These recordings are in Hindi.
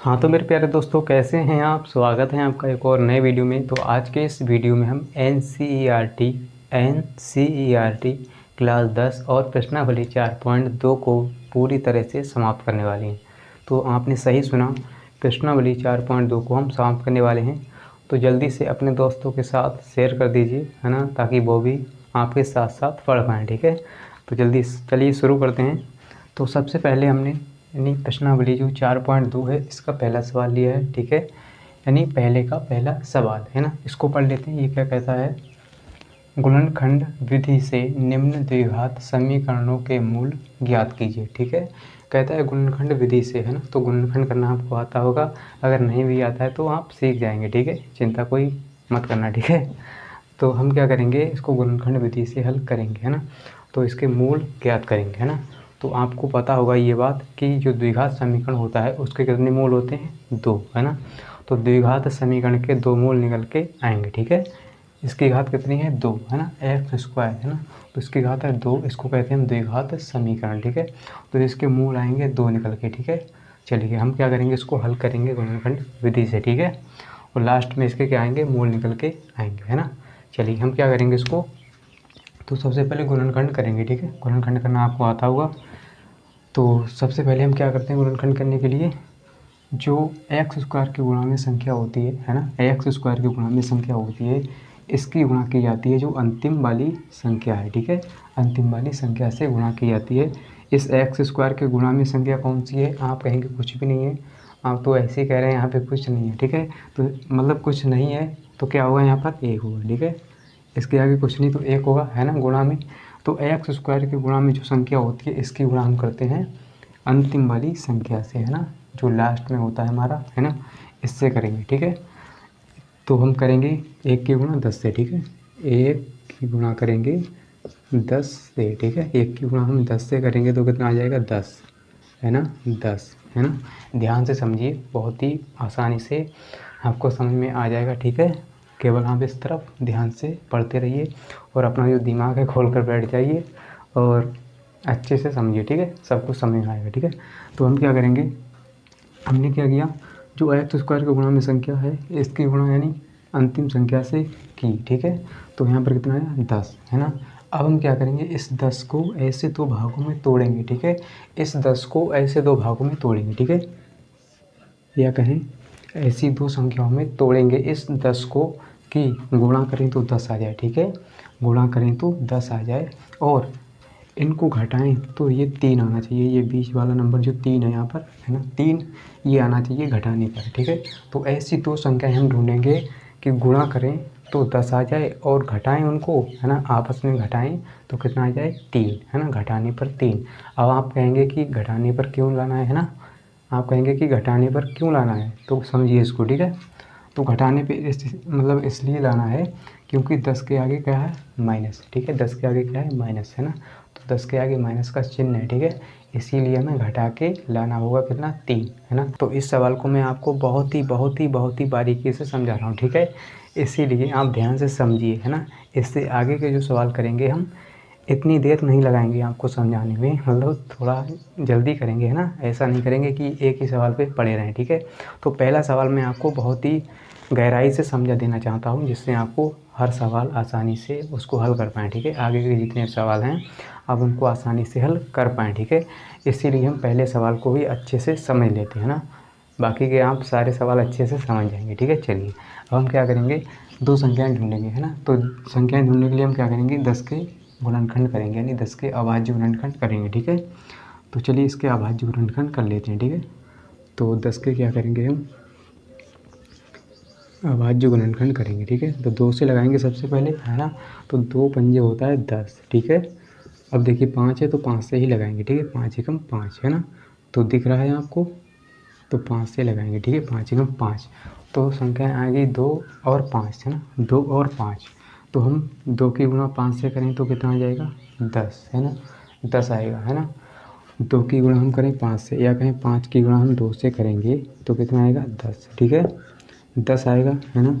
हाँ तो मेरे प्यारे दोस्तों, कैसे हैं आप। स्वागत है आपका एक और नए वीडियो में। तो आज के इस वीडियो में हम N C E R T class 10 और प्रश्नावली 4.2 को पूरी तरह से समाप्त करने वाले हैं। तो आपने सही सुना, प्रश्नावली 4.2 को हम समाप्त करने वाले हैं। तो जल्दी से अपने दोस्तों के साथ शेयर कर दीजिए, है ना, ताकि वो भी आपके साथ साथ पढ़ पाएँ। ठीक है, तो जल्दी चलिए शुरू करते हैं। तो सबसे पहले हमने यानी प्रश्नावली जो 4.2 है इसका पहला सवाल लिया है। ठीक है, यानी पहले का पहला सवाल है ना, इसको पढ़ लेते हैं। ये क्या कहता है, गुणनखंड विधि से निम्न द्विघात समीकरणों के मूल ज्ञात कीजिए। ठीक है, कहता है गुणनखंड विधि से, है ना। तो गुणनखंड करना आपको आता होगा, अगर नहीं भी आता है तो आप सीख जाएंगे। ठीक है, चिंता कोई मत करना। ठीक है, तो हम क्या करेंगे, इसको गुणनखंड विधि से हल करेंगे, है ना। तो इसके मूल ज्ञात करेंगे, है ना। तो आपको पता होगा ये बात कि जो द्विघात समीकरण होता है उसके कितने मूल होते हैं, 2, है ना। तो द्विघात समीकरण के 2 मूल निकल के आएंगे। ठीक है, इसकी घात कितनी है, 2, है ना, x², है ना। तो इसकी घात है 2, इसको कहते हैं हम द्विघात समीकरण। ठीक है, तो इसके मूल आएंगे 2 निकल के। ठीक है, चलिए हम क्या करेंगे, इसको हल करेंगे गुणनखंड विधि से। ठीक है, और लास्ट में इसके क्या आएंगे, मूल निकल के आएंगे, है ना। चलिए हम क्या करेंगे इसको, तो सबसे पहले गुणनखंड करेंगे। ठीक है, गुणनखंड करना आपको आता होगा। तो सबसे पहले हम क्या करते हैं गुणनखंड करने के लिए, जो x² की गुणा में संख्या होती है ना, x² की गुणा में संख्या होती है, इसकी गुणा की जाती है जो अंतिम वाली संख्या है। ठीक है, अंतिम वाली संख्या से गुणा की जाती है। इस x² के गुणा में संख्या कौन सी है, आप कहेंगे कुछ भी नहीं है, आप तो ऐसे ही कह रहे हैं, यहाँ पे कुछ नहीं है। ठीक है, तो मतलब कुछ नहीं है तो क्या होगा, यहाँ पर 1 होगा। ठीक है, इसके आगे कुछ नहीं तो 1 होगा, है ना, गुणा में। तो x² के गुणा में जो संख्या होती है इसकी गुणा हम करते हैं अंतिम वाली संख्या से, है ना, जो लास्ट में होता है हमारा, है ना, इससे करेंगे। ठीक है, तो हम करेंगे 1 की गुणा 10 से। ठीक है, 1 की गुणा करेंगे 10 से। ठीक है, 1 की गुणा हम 10 से करेंगे तो कितना आ जाएगा, 10, है ना, 10, है ना। ध्यान से समझिए, बहुत ही आसानी से आपको समझ में आ जाएगा। ठीक है, केवल आप इस तरफ ध्यान से पढ़ते रहिए और अपना जो दिमाग है खोल कर बैठ जाइए और अच्छे से समझिए। ठीक है, सब कुछ समझ में आएगा। ठीक है, तो हम क्या करेंगे, हमने क्या किया, जो x² के गुणा में संख्या है इसकी गुणा यानी अंतिम संख्या से की। ठीक है, तो यहाँ पर कितना आया, 10, है ना। अब हम क्या करेंगे, इस 10 को ऐसे 2 भागों में तोड़ेंगे। ठीक है, इस 10 को ऐसे 2 भागों में तोड़ेंगे। ठीक है, या कहें ऐसी 2 संख्याओं में तोड़ेंगे इस 10 को कि गुणा करें तो 10 आ जाए। ठीक है, गुणा करें तो 10 आ जाए और इनको घटाएं तो ये 3 आना चाहिए। ये बीच वाला नंबर जो 3 है यहाँ पर, है ना, 3 ये आना चाहिए घटाने पर। ठीक है, तो ऐसी 2 संख्याएं हम ढूंढेंगे कि गुणा करें तो 10 आ जाए और घटाएं उनको, है ना, आपस में घटाएं तो कितना आ जाए, 3, है ना, घटाने पर 3। अब आप कहेंगे कि घटाने पर क्यों लाना है ना, आप कहेंगे कि घटाने पर क्यों लाना है, तो समझिए इसको। ठीक है, तो घटाने पे मतलब इसलिए लाना है क्योंकि 10 के आगे क्या है, माइनस। ठीक है, 10 के आगे क्या है, माइनस, है ना। तो 10 के आगे माइनस का चिन्ह है। ठीक है, इसीलिए हमें घटा के लाना होगा कितना, 3, है ना। तो इस सवाल को मैं आपको बहुत ही बारीकी से समझा रहा हूँ। ठीक है, इसीलिए आप ध्यान से समझिए, है ना। इससे आगे के जो सवाल करेंगे हम इतनी देर नहीं लगाएंगे आपको समझाने में, मतलब थोड़ा जल्दी करेंगे, है ना। ऐसा नहीं करेंगे कि एक ही सवाल पे पड़े रहें। ठीक है, तो पहला सवाल मैं आपको बहुत ही गहराई से समझा देना चाहता हूँ जिससे आपको हर सवाल आसानी से उसको हल कर पाएँ। ठीक है, आगे के जितने सवाल हैं आप उनको आसानी से हल कर पाएँ। ठीक है, इसीलिए हम पहले सवाल को भी अच्छे से समझ लेते हैं ना, बाकी के आप सारे सवाल अच्छे से समझ जाएंगे। ठीक है, चलिए अब हम क्या करेंगे, 2 संख्याएं ढूंढेंगे, है ना। तो संख्याएं ढूंढने के लिए हम क्या करेंगे, 10 के गुणनखंड करेंगे, यानी 10 के अभाज्य गुणनखंड करेंगे। ठीक है, तो चलिए इसके अभाज्य गुणनखंड कर लेते हैं। ठीक है, तो 10 के क्या करेंगे, हम अभाज्य गुणनखंड करेंगे। ठीक है, तो 2 से लगाएंगे सबसे पहले, है ना। तो 2 पंजे होता है 10। ठीक है, अब देखिए 5 है तो 5 से ही लगाएंगे। ठीक है, 5 एकम 5, है ना, तो दिख रहा है आपको, तो 5 से लगाएंगे। ठीक है, 5 एकम 5, तो संख्या आएगी 2 और 5, है ना, 2 और 5। तो हम 2 की गुणा 5 से करें तो कितना आ जाएगा, 10, है ना, 10 आएगा, है ना। 2 की गुणा हम करें 5 से, या कहें 5 की गुणा हम 2 से करेंगे तो कितना आएगा, 10। ठीक है, 10 आएगा, है ना।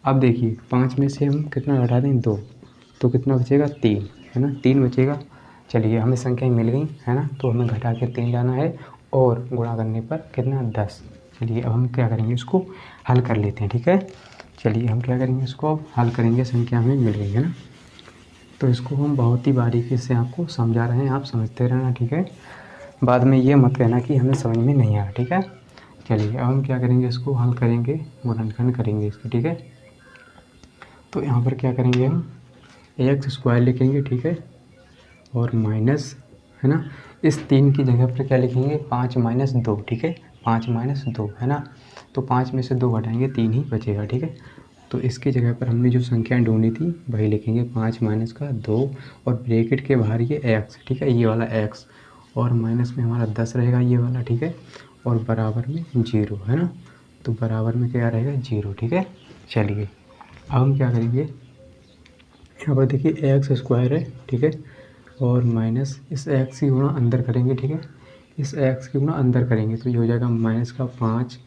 अब देखिए 5 में से हम कितना घटा दें, 2, तो कितना बचेगा, 3, है ना, 3 बचेगा। चलिए हमें संख्याएं मिल गई, है ना, तो हमें घटा के 3 लाना है और गुणा करने पर कितना, 10। चलिए अब हम क्या करेंगे, इसको हल कर लेते हैं। ठीक है, चलिए हम क्या करेंगे, इसको अब हल करेंगे। संख्या हमें मिल गई है ना, तो इसको हम बहुत ही बारीकी से आपको समझा रहे हैं, आप समझते रहना। ठीक है, बाद में ये मत कहना कि हमें समझ में नहीं आया। ठीक है, चलिए अब हम क्या करेंगे, इसको हल करेंगे, गुणनखंड करेंगे इसका। ठीक है, तो यहाँ पर क्या करेंगे, हम एक्स स्क्वायर लिखेंगे। ठीक है, और माइनस, है ना, इस 3 की जगह पर क्या लिखेंगे, 5 माइनस 2। ठीक है, 5 माइनस 2 है ना, तो 5 में से 2 घटाएंगे 3 ही बचेगा। ठीक है, तो इसकी जगह पर हमने जो संख्या ढूंढी थी वही लिखेंगे, 5 माइनस का 2 और ब्रैकेट के बाहर ये एक्स। ठीक है, ये वाला एक्स, और माइनस में हमारा 10 रहेगा ये वाला। ठीक है, और बराबर में 0 है ना, तो बराबर में क्या रहेगा, 0। ठीक है, चलिए अब हम क्या करेंगे, यहाँ पर देखिए एक्स स्क्वायर है। ठीक है, और माइनस इस एक्स की गुणा अंदर करेंगे। ठीक है, इस एक्स की गुणा अंदर करेंगे तो ये हो जाएगा माइनस का 5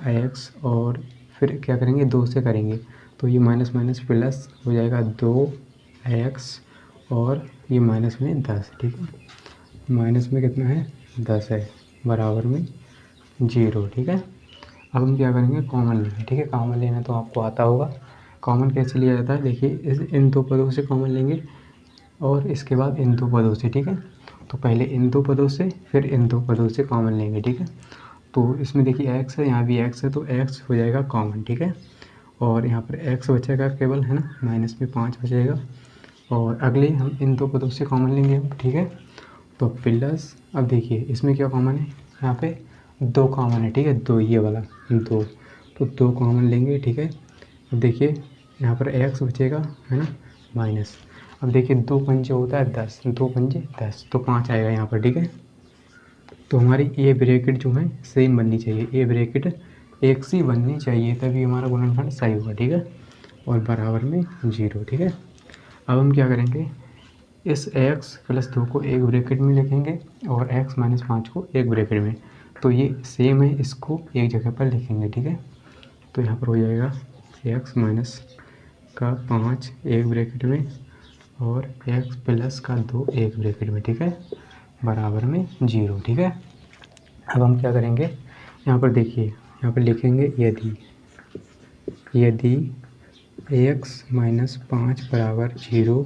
एक्स, और फिर क्या करेंगे, 2 से करेंगे तो ये माइनस माइनस प्लस हो जाएगा 2 एक्स, और ये माइनस में 10। ठीक है, माइनस में कितना है, 10 है, बराबर में 0। ठीक है, अब हम क्या करेंगे, कॉमन लेंगे। ठीक है, कॉमन लेना तो आपको आता होगा, कॉमन कैसे लिया जाता है, देखिए इन 2 पदों से कॉमन लेंगे और इसके बाद इन 2 पदों से। ठीक है, तो पहले इन 2 पदों से, फिर इन 2 पदों से कॉमन लेंगे। ठीक है, तो इसमें देखिए एक्स है, यहाँ भी एक्स है, तो एक्स हो जाएगा कॉमन। ठीक है, और यहाँ पर एक्स बचेगा केवल, है ना, माइनस में 5 बचेगा, और अगले हम इन 2 पदों से कॉमन लेंगे हम। ठीक है, तो प्लस, अब देखिए इसमें क्या कॉमन है, यहाँ पे 2 कॉमन है। ठीक है, 2 ये वाला 2, तो 2 कॉमन लेंगे। ठीक है, अब देखिए यहाँ पर एक्स बचेगा, है ना, माइनस, अब देखिए 2 पंजे होता है 10, 2 पंजे 10, तो 5 आएगा यहाँ पर। ठीक है, तो हमारी ए ब्रैकेट जो है सेम बननी चाहिए, ए ब्रैकेट एक सी बननी चाहिए, तभी हमारा गुणनखंड सही होगा। ठीक है, और बराबर में 0। ठीक है, अब हम क्या करेंगे, इस x प्लस 2 को एक ब्रैकेट में लिखेंगे और x माइनस 5 को एक ब्रैकेट में, तो ये सेम है, इसको एक जगह पर लिखेंगे। ठीक है, तो यहाँ पर हो जाएगा x माइनस का 5 एक ब्रैकेट में और x प्लस का 2 एक ब्रैकेट में। ठीक है, बराबर में 0। ठीक है, अब हम क्या करेंगे, यहाँ पर देखिए, यहाँ पर लिखेंगे यदि x माइनस 5 बराबर 0,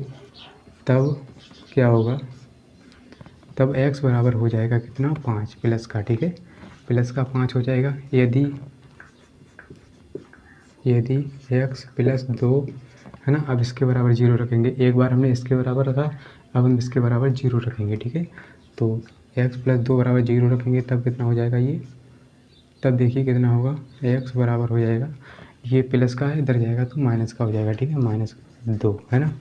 तब क्या होगा, तब x बराबर हो जाएगा कितना, 5 प्लस का। ठीक है, प्लस का 5 हो जाएगा, यदि x प्लस 2, है ना, अब इसके बराबर 0 रखेंगे, एक बार हमने इसके बराबर रखा, अब हम इसके बराबर 0 रखेंगे। ठीक है, तो x प्लस 2 बराबर 0 रखेंगे, तब कितना हो जाएगा ये, तब देखिए कितना होगा, x बराबर हो जाएगा, ये प्लस का है, इधर जाएगा तो माइनस का हो जाएगा। ठीक है, माइनस 2, है ना,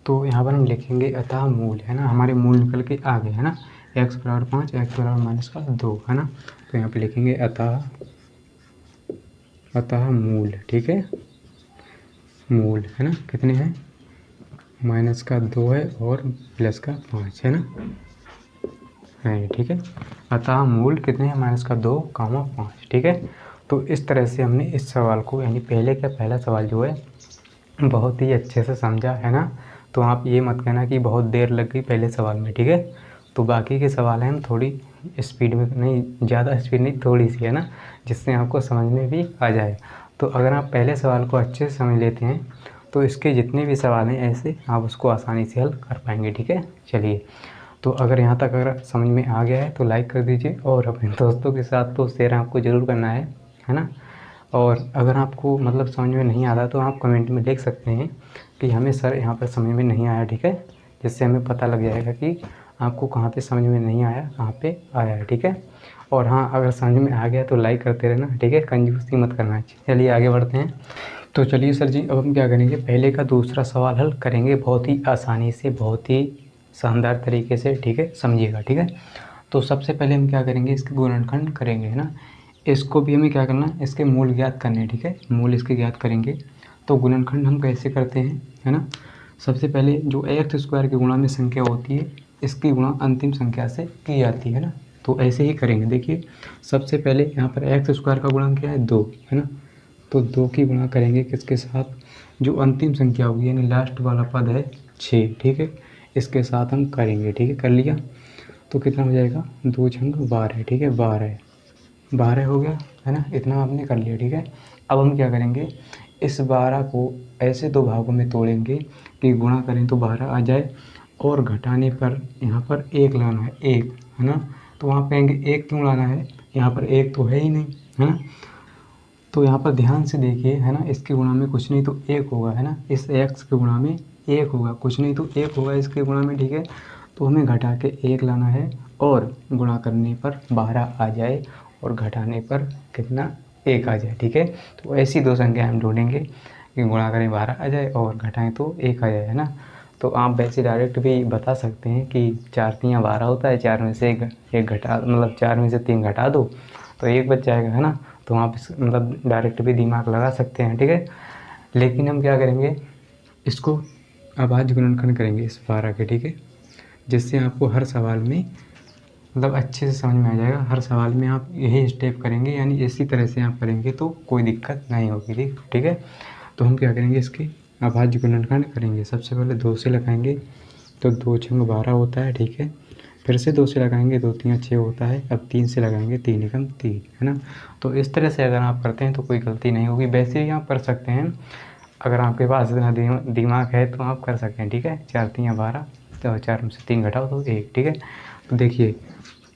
तो यहाँ पर हम लिखेंगे अतः मूल, है ना, हमारे मूल निकल के आ गए, है ना, x बराबर 5, x बराबर माइनस का 2, है ना, तो यहाँ पे लिखेंगे अतः मूल। ठीक है, मूल, है ना, कितने हैं, माइनस का 2 है और प्लस का 5 है ना, है। ठीक है, अतः मूल कितने हैं, माइनस का 2, 5। ठीक है, तो इस तरह से हमने इस सवाल को, यानी पहले का पहला सवाल जो है बहुत ही अच्छे से समझा, है ना, तो आप ये मत कहना कि बहुत देर लग गई पहले सवाल में। ठीक है, तो बाकी के सवाल हैं हम थोड़ी स्पीड में, नहीं ज़्यादा स्पीड नहीं, थोड़ी सी, है ना, जिससे आपको समझ में भी आ जाए। तो अगर आप पहले सवाल को अच्छे से समझ लेते हैं तो इसके जितने भी सवाल हैं ऐसे आप उसको आसानी से हल कर पाएंगे। ठीक है, चलिए, तो अगर यहाँ तक अगर समझ में आ गया है तो लाइक कर दीजिए, और अपने दोस्तों के साथ तो शेयर आपको ज़रूर करना है ना, और अगर आपको मतलब समझ में नहीं आता तो आप कमेंट में लिख सकते हैं कि हमें सर यहाँ पर समझ में नहीं आया। ठीक है, जिससे हमें पता लग जाएगा कि आपको कहाँ पे समझ में नहीं आया, कहाँ पे आया है। ठीक है, और हाँ, अगर समझ में आ गया तो लाइक करते रहना। ठीक है, कंजूसी मत करना। चलिए आगे बढ़ते हैं। तो चलिए सर जी, अब हम क्या करेंगे, पहले का दूसरा सवाल हल करेंगे बहुत ही आसानी से, बहुत ही शानदार तरीके से। ठीक है, समझिएगा। ठीक है, तो सबसे पहले हम क्या करेंगे, इसके गुणनखंड करेंगे, है ना, इसको भी हमें क्या करना है, इसके मूल ज्ञात करने हैं। ठीक है, मूल इसके ज्ञात करेंगे। तो गुणनखंड हम कैसे करते हैं, है ना, सबसे पहले जो एक्स स्क्वायर की गुणा में संख्या होती है, इसकी गुणा अंतिम संख्या से की जाती है ना, तो ऐसे ही करेंगे। देखिए सबसे पहले यहाँ पर एक्स स्क्वायर का गुणा क्या है, 2, है ना, तो 2 की गुणा करेंगे किसके साथ, जो अंतिम संख्या होगी, यानी लास्ट वाला पद है 6। ठीक है, इसके साथ हम करेंगे। ठीक है, कर लिया, तो कितना हो जाएगा, 2 छंग 12। ठीक है, 12 है, 12 हो गया है ना, इतना आपने कर लिया। ठीक है, अब हम क्या करेंगे, इस 12 को ऐसे दो भागों में तोड़ेंगे कि गुणा करें तो 12 आ जाए और घटाने पर यहाँ पर 1 लाना है, 1 है ना। तो वहाँ कहेंगे 1 क्यों लाना है, यहाँ पर 1 तो है ही नहीं है ना। तो यहाँ पर ध्यान से देखिए है ना, इसके गुणा में कुछ नहीं तो 1 होगा है ना, इस x के गुणा में 1 होगा, कुछ नहीं तो 1 होगा इसके गुणा में। ठीक है, तो हमें घटा के 1 लाना है और गुणा करने पर 12 आ जाए और घटाने पर कितना, 1 आ जाए। ठीक है, तो ऐसी दो संख्या हम ढूंढेंगे कि गुणा करें 12 आ जाए और घटाएं तो 1 आ जाए है ना। तो आप वैसे डायरेक्ट भी बता सकते हैं कि 4 तियाँ 12 होता है, 4 में से एक घटा, मतलब 4 में से 3 घटा दो तो 1 बच जाएगा है ना। तो आप मतलब डायरेक्ट भी दिमाग लगा सकते हैं। ठीक है, लेकिन हम क्या करेंगे, इसको अभाज्य गुणनखंड करेंगे इस 12 के। ठीक है, जिससे आपको हर सवाल में मतलब अच्छे से समझ में आ जाएगा। हर सवाल में आप यही स्टेप करेंगे, यानी इसी तरह से आप करेंगे तो कोई दिक्कत नहीं होगी। ठीक है, तो हम क्या करेंगे, इसके अभाज्य गुणनखंड करेंगे। सबसे पहले 2 से लगाएंगे तो 2 छंग 12 होता है। ठीक है, फिर से 2 से लगाएंगे 2 तियाँ 6 होता है। अब 3 से लगाएंगे 3 एकम 3 है ना। तो इस तरह से अगर आप करते हैं तो कोई गलती नहीं होगी। वैसे ही आप कर सकते हैं, अगर आपके पास इतना दिमाग है तो आप कर सकते हैं। ठीक है, 4 तियाँ 12 तो 4 में से 3 घटाओ तो 1। ठीक है, तो देखिए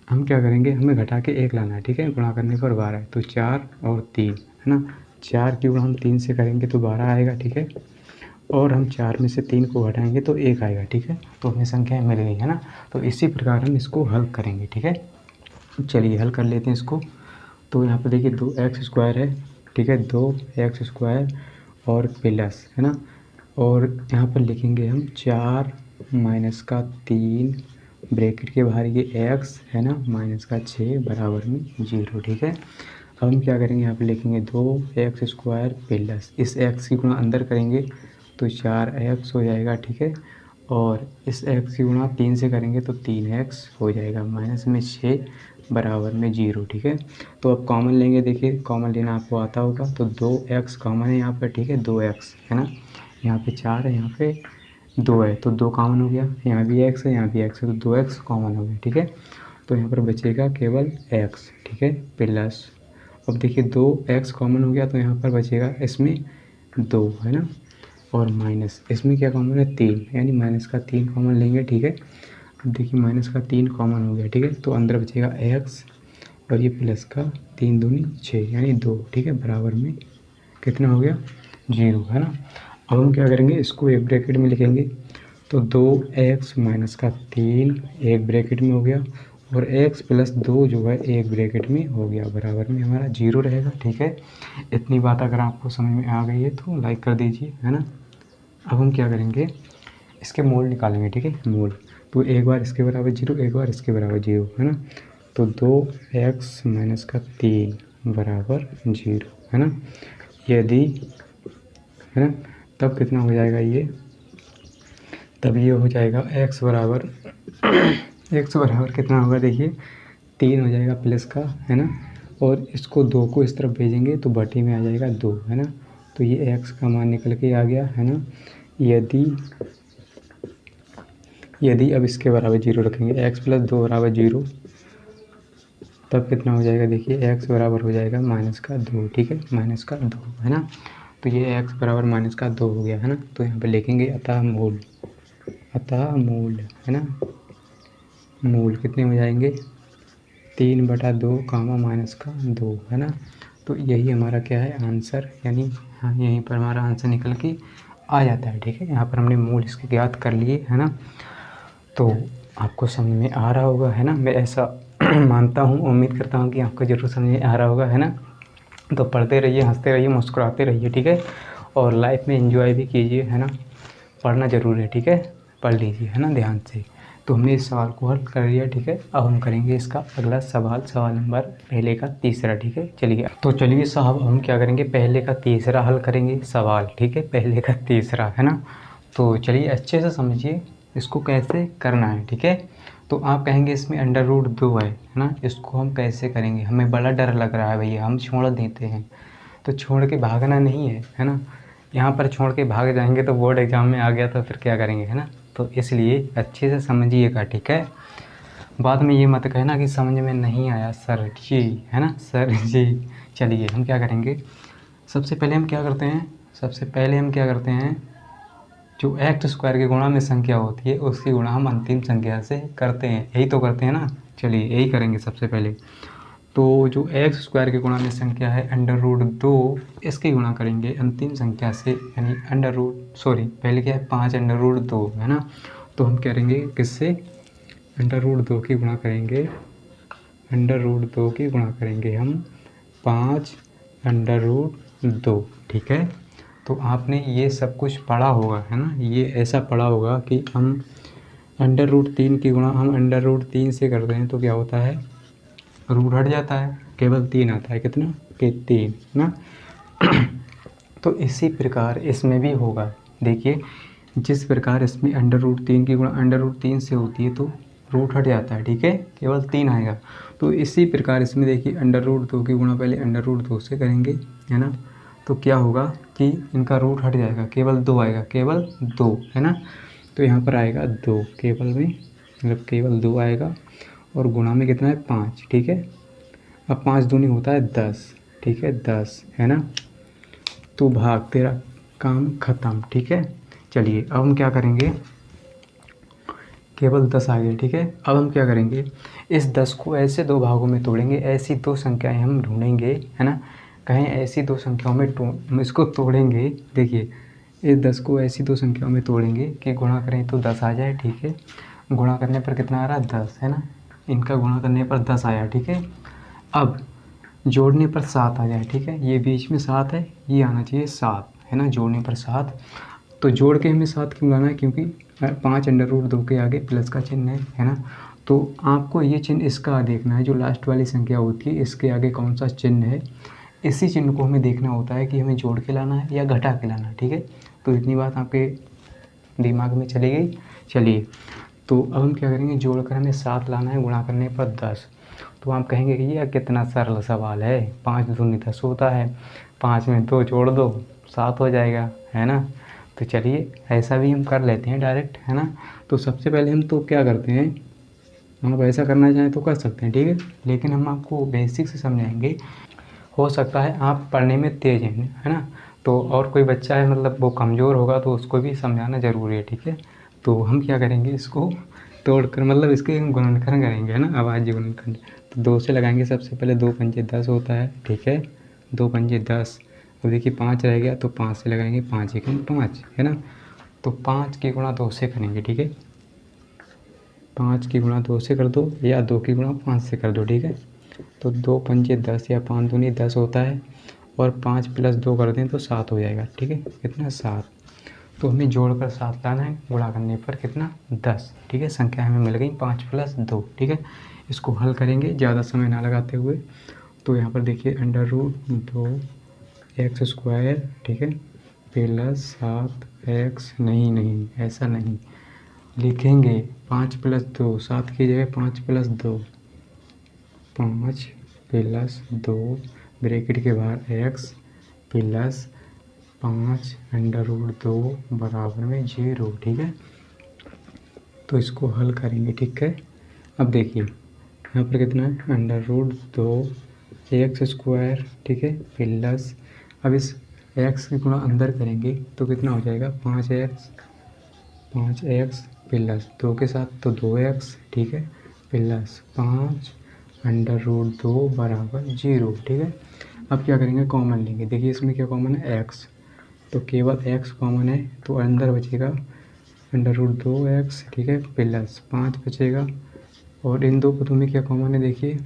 हम क्या करेंगे, हमें घटा के 1 लाना है। ठीक है, गुणा करने पर 12 तो 4 और 3 है ना। 4 की गुणा हम 3 से करेंगे तो 12 आएगा। ठीक है, और हम 4 में से 3 को घटाएंगे तो 1 आएगा। ठीक है, तो हमें संख्या मिल गई है ना। तो इसी प्रकार हम इसको हल करेंगे। ठीक है, चलिए हल कर लेते हैं इसको। तो यहाँ पर देखिए 2x² है। ठीक है, 2x² और प्लस है ना, और यहाँ पर लिखेंगे हम 4 माइनस का 3 ब्रैकेट के बाहर ये x है ना, माइनस का 6 बराबर में 0। ठीक है, अब हम क्या करेंगे, यहाँ पे लिखेंगे 2x² प्लस इस x की गुणा अंदर करेंगे तो 4x हो जाएगा। ठीक है, और इस x की गुणा 3 से करेंगे तो 3x हो जाएगा, माइनस में 6 बराबर में 0। ठीक है, तो अब कॉमन लेंगे। देखिए कॉमन लेना आपको आता होगा, तो 2x कॉमन है यहाँ पर। ठीक है, 2x है ना, यहाँ पे 4 है, यहाँ पे 2 है तो 2 कॉमन हो गया। यहाँ भी x है, यहाँ भी x है, तो 2x कॉमन हो गया। ठीक है, तो यहाँ पर बचेगा केवल x। ठीक है, प्लस अब देखिए 2x कॉमन हो गया तो यहाँ पर बचेगा इसमें 2 है ना, और माइनस इसमें क्या कॉमन है, 3, यानी माइनस का 3 कॉमन लेंगे। ठीक है, अब देखिए माइनस का 3 कॉमन हो गया। ठीक है, तो अंदर बचेगा x और ये प्लस का 3 दूनी 6 यानी 2। ठीक है, बराबर में कितना हो गया, 0 है ना। अब हम क्या करेंगे, इसको एक ब्रैकेट में लिखेंगे तो 2x माइनस का 3 एक ब्रैकेट में हो गया और x प्लस 2 जो है एक ब्रैकेट में हो गया, बराबर में हमारा 0 रहेगा। ठीक है, इतनी बात अगर आपको समझ में आ गई है तो लाइक कर दीजिए है ना। अब हम क्या करेंगे, इसके मोल निकालेंगे। ठीक है, मोल तो एक बार इसके बराबर 0, एक बार इसके बराबर 0 है ना। तो 2x माइनस का 3 बराबर 0 है ना। यदि है ना, तब कितना हो जाएगा ये, तब ये हो जाएगा x बराबर x बराबर कितना होगा, देखिए 3 हो जाएगा प्लस का है ना, और इसको 2 को इस तरफ भेजेंगे तो बटे में आ जाएगा 2 है ना। तो ये x का मान निकल के आ गया है ना। यदि अब इसके बराबर 0 रखेंगे, x प्लस 2 बराबर 0, तब कितना हो जाएगा, देखिए x बराबर हो जाएगा माइनस का 2। ठीक है, माइनस का 2 है ना। तो ये x बराबर माइनस का 2 हो गया है ना। तो यहाँ पे लिखेंगे अतः मूल है ना, मूल कितने हो जाएंगे, 3/2 कामा माइनस का 2 है ना। तो यही हमारा क्या है आंसर, यानी हाँ यहीं पर हमारा आंसर निकल के आ जाता है। ठीक है, यहाँ पर हमने मूल इसके ज्ञात कर लिए है ना। तो आपको समझ में आ रहा होगा है ना, मैं ऐसा मानता हूँ, उम्मीद करता हूँ कि आपको ज़रूर समझ में आ रहा होगा है ना। तो पढ़ते रहिए, हंसते रहिए, मुस्कुराते रहिए। ठीक है, और लाइफ में एंजॉय भी कीजिए है ना। पढ़ना ज़रूरी है। ठीक है, पढ़ लीजिए है ना ध्यान से। तो हमने इस सवाल को हल कर लिया। ठीक है, अब हम करेंगे इसका अगला सवाल, सवाल नंबर पहले का तीसरा। ठीक है, चलिए तो चलिए साहब हम क्या करेंगे, पहले का तीसरा हल करेंगे सवाल। ठीक है, पहले का तीसरा है ना। तो चलिए अच्छे से समझिए इसको कैसे करना है। ठीक है, तो आप कहेंगे इसमें √2 है ना, इसको हम कैसे करेंगे, हमें बड़ा डर लग रहा है भैया, हम छोड़ देते हैं। तो छोड़ के भागना नहीं है ना। यहाँ पर छोड़ के भाग जाएंगे तो बोर्ड एग्ज़ाम में आ गया तो फिर क्या करेंगे है ना। तो इसलिए अच्छे से समझिएगा। ठीक है, बाद में ये मत कहना कि समझ में नहीं आया सर जी, है ना सर जी। चलिए हम क्या करेंगे, सबसे पहले हम क्या करते हैं, जो एक्स स्क्वायर के गुणा में संख्या होती है उसकी गुणा हम अंतिम संख्या से करते हैं, यही तो करते हैं ना। चलिए यही करेंगे सबसे पहले। तो जो एक्स स्क्वायर के गुणा में संख्या है √2, इसकी गुणा करेंगे अंतिम संख्या से, यानी पहले क्या है 5√2 है ना। तो हम करेंगे किससे, √2 की गुणा करेंगे, √2 की गुणा करेंगे हम 5√2, ठीक है। तो आपने ये सब कुछ पढ़ा होगा, है ना, ये ऐसा पढ़ा होगा कि हम √3 की गुणा हम √3 से करते हैं तो क्या होता है, रूट हट जाता है, केवल 3 आता है, कितना कि 3 ना। तो इसी प्रकार इसमें भी होगा, देखिए जिस प्रकार इसमें √3 की गुणा √3 से होती है तो रूट हट जाता है, ठीक है, केवल 3 आएगा। तो इसी प्रकार इसमें देखिए √2 की गुणा पहले √2 से करेंगे, है ना। तो क्या होगा कि इनका रूट हट जाएगा, केवल 2 आएगा, केवल 2, है ना। तो यहाँ पर आएगा 2, केवल 2 आएगा, और गुणा में कितना है 5, ठीक है। अब 5 दूनी होता है 10, ठीक है, 10, है ना। तो भाग, तेरा काम ख़त्म, ठीक है। चलिए अब हम क्या करेंगे, केवल 10 आ गए, ठीक है। अब हम क्या करेंगे, इस 10 को ऐसे 2 भागों में तोड़ेंगे, ऐसी 2 संख्याएं हम ढूंढेंगे, है ना। कहीं ऐसी 2 संख्याओं में हम इसको तोड़ेंगे, देखिए इस 10 को ऐसी 2 संख्याओं में तोड़ेंगे कि गुणा करें तो 10 आ जाए, ठीक है। गुणा करने पर कितना आ रहा है 10, है ना, इनका गुणा करने पर 10 आया, ठीक है। अब जोड़ने पर 7 आ जाए, ठीक है, ये बीच में 7 है, ये आना चाहिए 7, है ना, जोड़ने पर 7। तो जोड़ के हमें 7 क्यों लाना है, क्योंकि 5√2 के आगे प्लस का चिन्ह है ना। तो आपको ये चिन्ह इसका देखना है, जो लास्ट वाली संख्या होती है इसके आगे कौन सा चिन्ह है, इसी चिन्ह को हमें देखना होता है कि हमें जोड़ के लाना है या घटा के लाना है, ठीक है। तो इतनी बात आपके दिमाग में चली गई। चलिए तो अब हम क्या करेंगे, जोड़कर हमें 7 लाना है, गुणा करने पर 10। तो आप कहेंगे कि यह कितना सरल सवाल है, 5 दूनी 10 होता है, 5 में 2 जोड़ दो 7 हो जाएगा, है ना। तो चलिए ऐसा भी हम कर लेते हैं डायरेक्ट, है ना। तो सबसे पहले हम तो क्या करते हैं, आप ऐसा करना चाहें तो कर सकते हैं, ठीक है, लेकिन हम आपको बेसिक से समझाएंगे। हो सकता है आप पढ़ने में तेज़ हैं, है ना, तो और कोई बच्चा है मतलब वो कमज़ोर होगा तो उसको भी समझाना ज़रूरी है, ठीक है। तो हम क्या करेंगे, इसको तोड़कर मतलब इसके गुणनखंड करेंगे, है ना, अभाज्य गुणनखंड। तो 2 से लगाएंगे, सबसे पहले 2 पंजे 10 होता है, ठीक है, 2 पंजे 10। अब देखिए 5 रह गया तो 5 से लगाएंगे, 5 एकम 5, है ना। तो 5 की गुणा 2 से करेंगे, ठीक है, 5 की गुणा 2 से कर दो या 2 की गुणा 5 से कर दो, ठीक है। तो 2 पंजे 10 या 5 दूनी 10 होता है, और 5 + 2 कर दें तो 7 हो जाएगा, ठीक है, कितना 7। तो हमें जोड़कर 7 लाना है, गुणा करने पर कितना 10, ठीक है। संख्या हमें मिल गई 5 + 2, ठीक है। इसको हल करेंगे ज़्यादा समय ना लगाते हुए। तो यहाँ पर देखिए √2 एक्स स्क्वायर, ठीक है, प्लस 7x, नहीं ऐसा नहीं लिखेंगे, 5 + 2, 7 की जगह 5 + 2, 5 + 2 ब्रैकेट के बाहर x प्लस 5√2 बराबर में 0, ठीक है। तो इसको हल करेंगे, ठीक है। अब देखिए यहाँ पर कितना है √2 एक्स स्क्वायर, ठीक है, प्लस, अब इस x की गुणा अंदर करेंगे तो कितना हो जाएगा 5x प्लस 2 के साथ तो 2x, ठीक है, प्लस 5√2 बराबर 0, ठीक है। अब क्या करेंगे, कॉमन लेंगे, देखिए इसमें क्या कॉमन है x, तो केवल x कॉमन है, तो अंदर बचेगा √2x, ठीक है, प्लस 5 बचेगा, और इन दो पदों में क्या कॉमन है, देखिए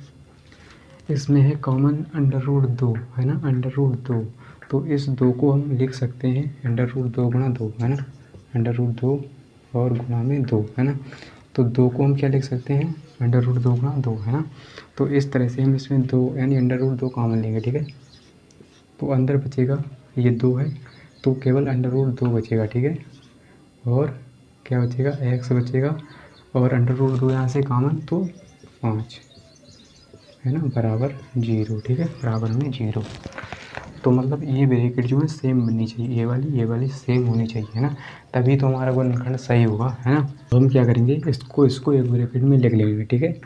इसमें है कॉमन √2, है ना, √2। तो इस 2 को हम लिख सकते हैं √2 गुणा 2, है ना, √2 और गुणा में 2, है ना। तो 2 को हम क्या लिख सकते हैं √2 गुणा 2, है ना। तो इस तरह से हम इसमें 2 यानी √2 कॉमन लेंगे, ठीक है। तो अंदर बचेगा ये 2 है, तो केवल √2 बचेगा, ठीक है, और क्या बचेगा x बचेगा, और √2 यहाँ से कॉमन तो 5, है ना, बराबर 0, ठीक है, बराबर में 0। तो मतलब ये ब्रैकेट जो है सेम बननी चाहिए, ये वाली सेम होनी चाहिए, है ना, तभी तो हमारा गुणनखंड सही होगा, है ना। तो हम क्या करेंगे, इसको एक ब्रैकेट में लिख लेंगे, ठीक है।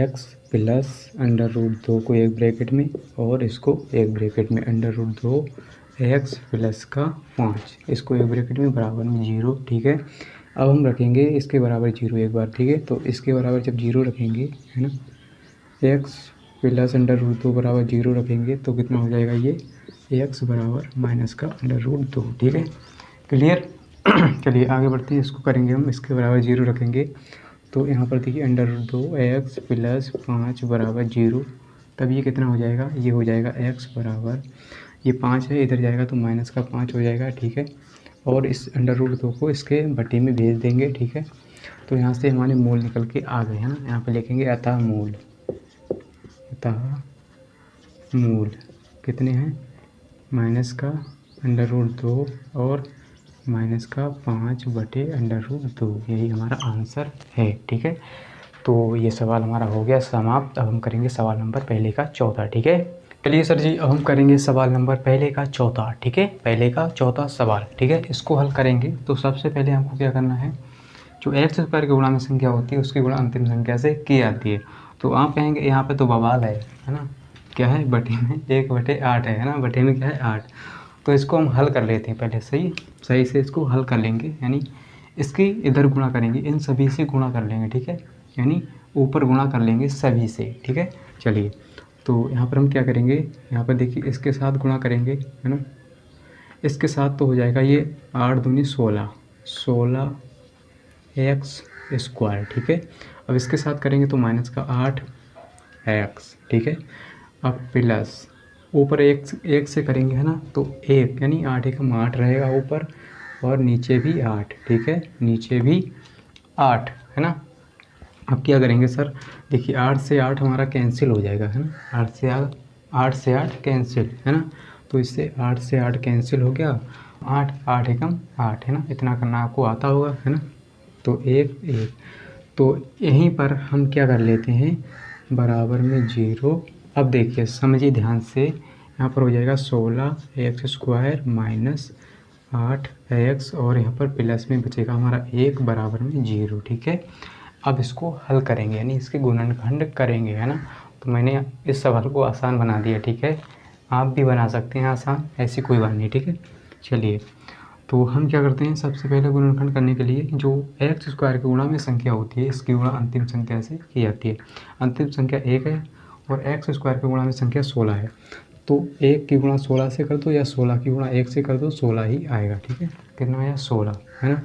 x प्लस √2 को एक ब्रैकेट में, और इसको एक ब्रैकेट में √2 x प्लस का 5, इसको एक ब्रैकेट में बराबर में 0, ठीक है। अब हम रखेंगे इसके बराबर 0 एक बार, ठीक है। तो इसके बराबर जब 0 रखेंगे, है ना, x प्लस √2 बराबर 0 रखेंगे तो कितना हो जाएगा, ये x बराबर माइनस का √2, ठीक है। क्लियर। चलिए आगे बढ़ते हैं, इसको करेंगे हम, इसके बराबर 0 रखेंगे तो यहाँ पर देखिए √2 x प्लस 5 बराबर 0, तब ये कितना हो जाएगा, ये हो जाएगा x बराबर, ये 5 है इधर जाएगा तो माइनस का 5 हो जाएगा, ठीक है। और इस √2 को इसके बटे में भेज देंगे, ठीक है। तो यहाँ से हमारे मूल निकल के आ गए, है ना। यहाँ पे लिखेंगे अतः मूल कितने हैं, माइनस का √2 और माइनस का 5 बटे √2, यही हमारा आंसर है, ठीक है। तो ये सवाल हमारा हो गया समाप्त। अब हम करेंगे सवाल नंबर पहले का चौथा, ठीक है। चलिए सर जी, अब हम करेंगे सवाल नंबर पहले का चौथा, ठीक है, पहले का चौथा सवाल, ठीक है। इसको हल करेंगे तो सबसे पहले हमको क्या करना है, जो x स्क्वायर की गुणा में संख्या होती है उसकी गुणा अंतिम संख्या से की जाती है। तो आप कहेंगे यहाँ पे तो बवाल है ना, क्या है, बटे में 1/8 है ना, बटे में क्या है 8। तो इसको हम हल कर लेते हैं पहले, सही से इसको हल कर लेंगे, यानी इसकी इधर गुणा करेंगे, इन सभी से गुणा कर लेंगे, ठीक है, यानी ऊपर गुणा कर लेंगे सभी से, ठीक है। चलिए तो यहाँ पर हम क्या करेंगे, यहाँ पर देखिए इसके साथ गुणा करेंगे, है ना, इसके साथ तो हो जाएगा ये 8 दूनी 16 एक्स स्क्वायर, ठीक है। अब इसके साथ करेंगे तो माइनस का 8x, ठीक है। अब प्लस ऊपर एक से करेंगे, है ना, तो 1 यानी 8 एकम 8 रहेगा ऊपर, और नीचे भी 8, ठीक है, नीचे भी 8, है ना। अब क्या करेंगे सर, देखिए 8 से 8 हमारा कैंसिल हो जाएगा, है ना, 8 से 8 कैंसिल, है ना। तो इससे 8 से 8 कैंसिल हो गया, 8 एकम 8, है ना, इतना करना आपको आता होगा, है ना। तो 1 तो यहीं पर हम क्या कर लेते हैं, बराबर में 0। अब देखिए समझिए ध्यान से, यहाँ पर हो जाएगा 16x स्क्वायर माइनस 8x, और यहाँ पर प्लस में बचेगा हमारा 1 बराबर में 0, ठीक है। अब इसको हल करेंगे, यानी इसके गुणनखंड करेंगे, है ना। तो मैंने इस सवाल को आसान बना दिया, ठीक है, आप भी बना सकते हैं आसान, ऐसी कोई बात नहीं, ठीक है। चलिए तो हम क्या करते हैं, सबसे पहले गुणनखंड करने के लिए जो x स्क्वायर की गुणा में संख्या होती है, इसकी गुणा अंतिम संख्या से की जाती है। अंतिम संख्या 1 है और x स्क्वायर की गुणा में संख्या 16 है, तो 1 की गुणा 16 से कर दो या 16 की गुणा 1 से कर दो, 16 ही आएगा, ठीक है। कितना आया, 16, है ना।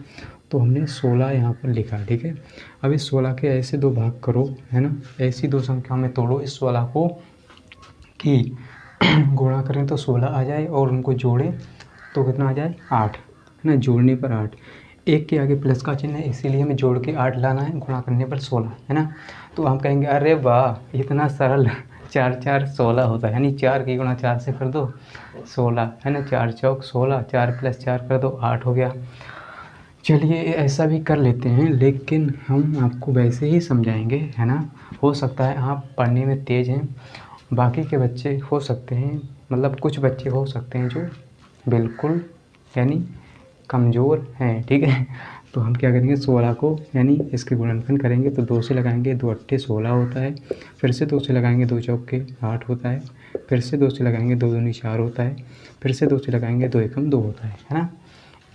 तो हमने 16 यहाँ पर लिखा, ठीक है। अब इस 16 के ऐसे 2 भाग करो, है ना, ऐसी 2 संख्याओं में तोड़ो इस 16 को, कि गुणा करें तो 16 आ जाए और उनको जोड़ें तो कितना आ जाए, 8, है ना, जोड़ने पर 8, 1 के आगे प्लस का चिन्ह है इसीलिए हमें जोड़ के 8 लाना है, गुणा करने पर 16, है ना। तो हम कहेंगे अरे वाह इतना सरल, 4 4 16 होता है, यानी 4 की गुणा 4 से कर दो 16, है ना, 4 चौक 16, 4 + 4 कर दो 8 हो गया। चलिए ऐसा भी कर लेते हैं, लेकिन हम आपको वैसे ही समझाएंगे, है ना। हो सकता है आप पढ़ने में तेज़ हैं, बाकी के बच्चे हो सकते हैं, मतलब कुछ बच्चे हो सकते हैं जो बिल्कुल यानी कमज़ोर हैं, ठीक है। तो हम क्या करेंगे, 16 को यानी इसके गुणनखंड करेंगे तो 2 से लगाएंगे, 2 अट्ठे 16 होता है, फिर से 2 से लगाएंगे, 2 चौके 8 होता है, फिर से 2 से लगाएंगे, 2 दूनी 4 होता है, फिर से 2 से लगाएंगे, 2 एकम 2 होता है ना।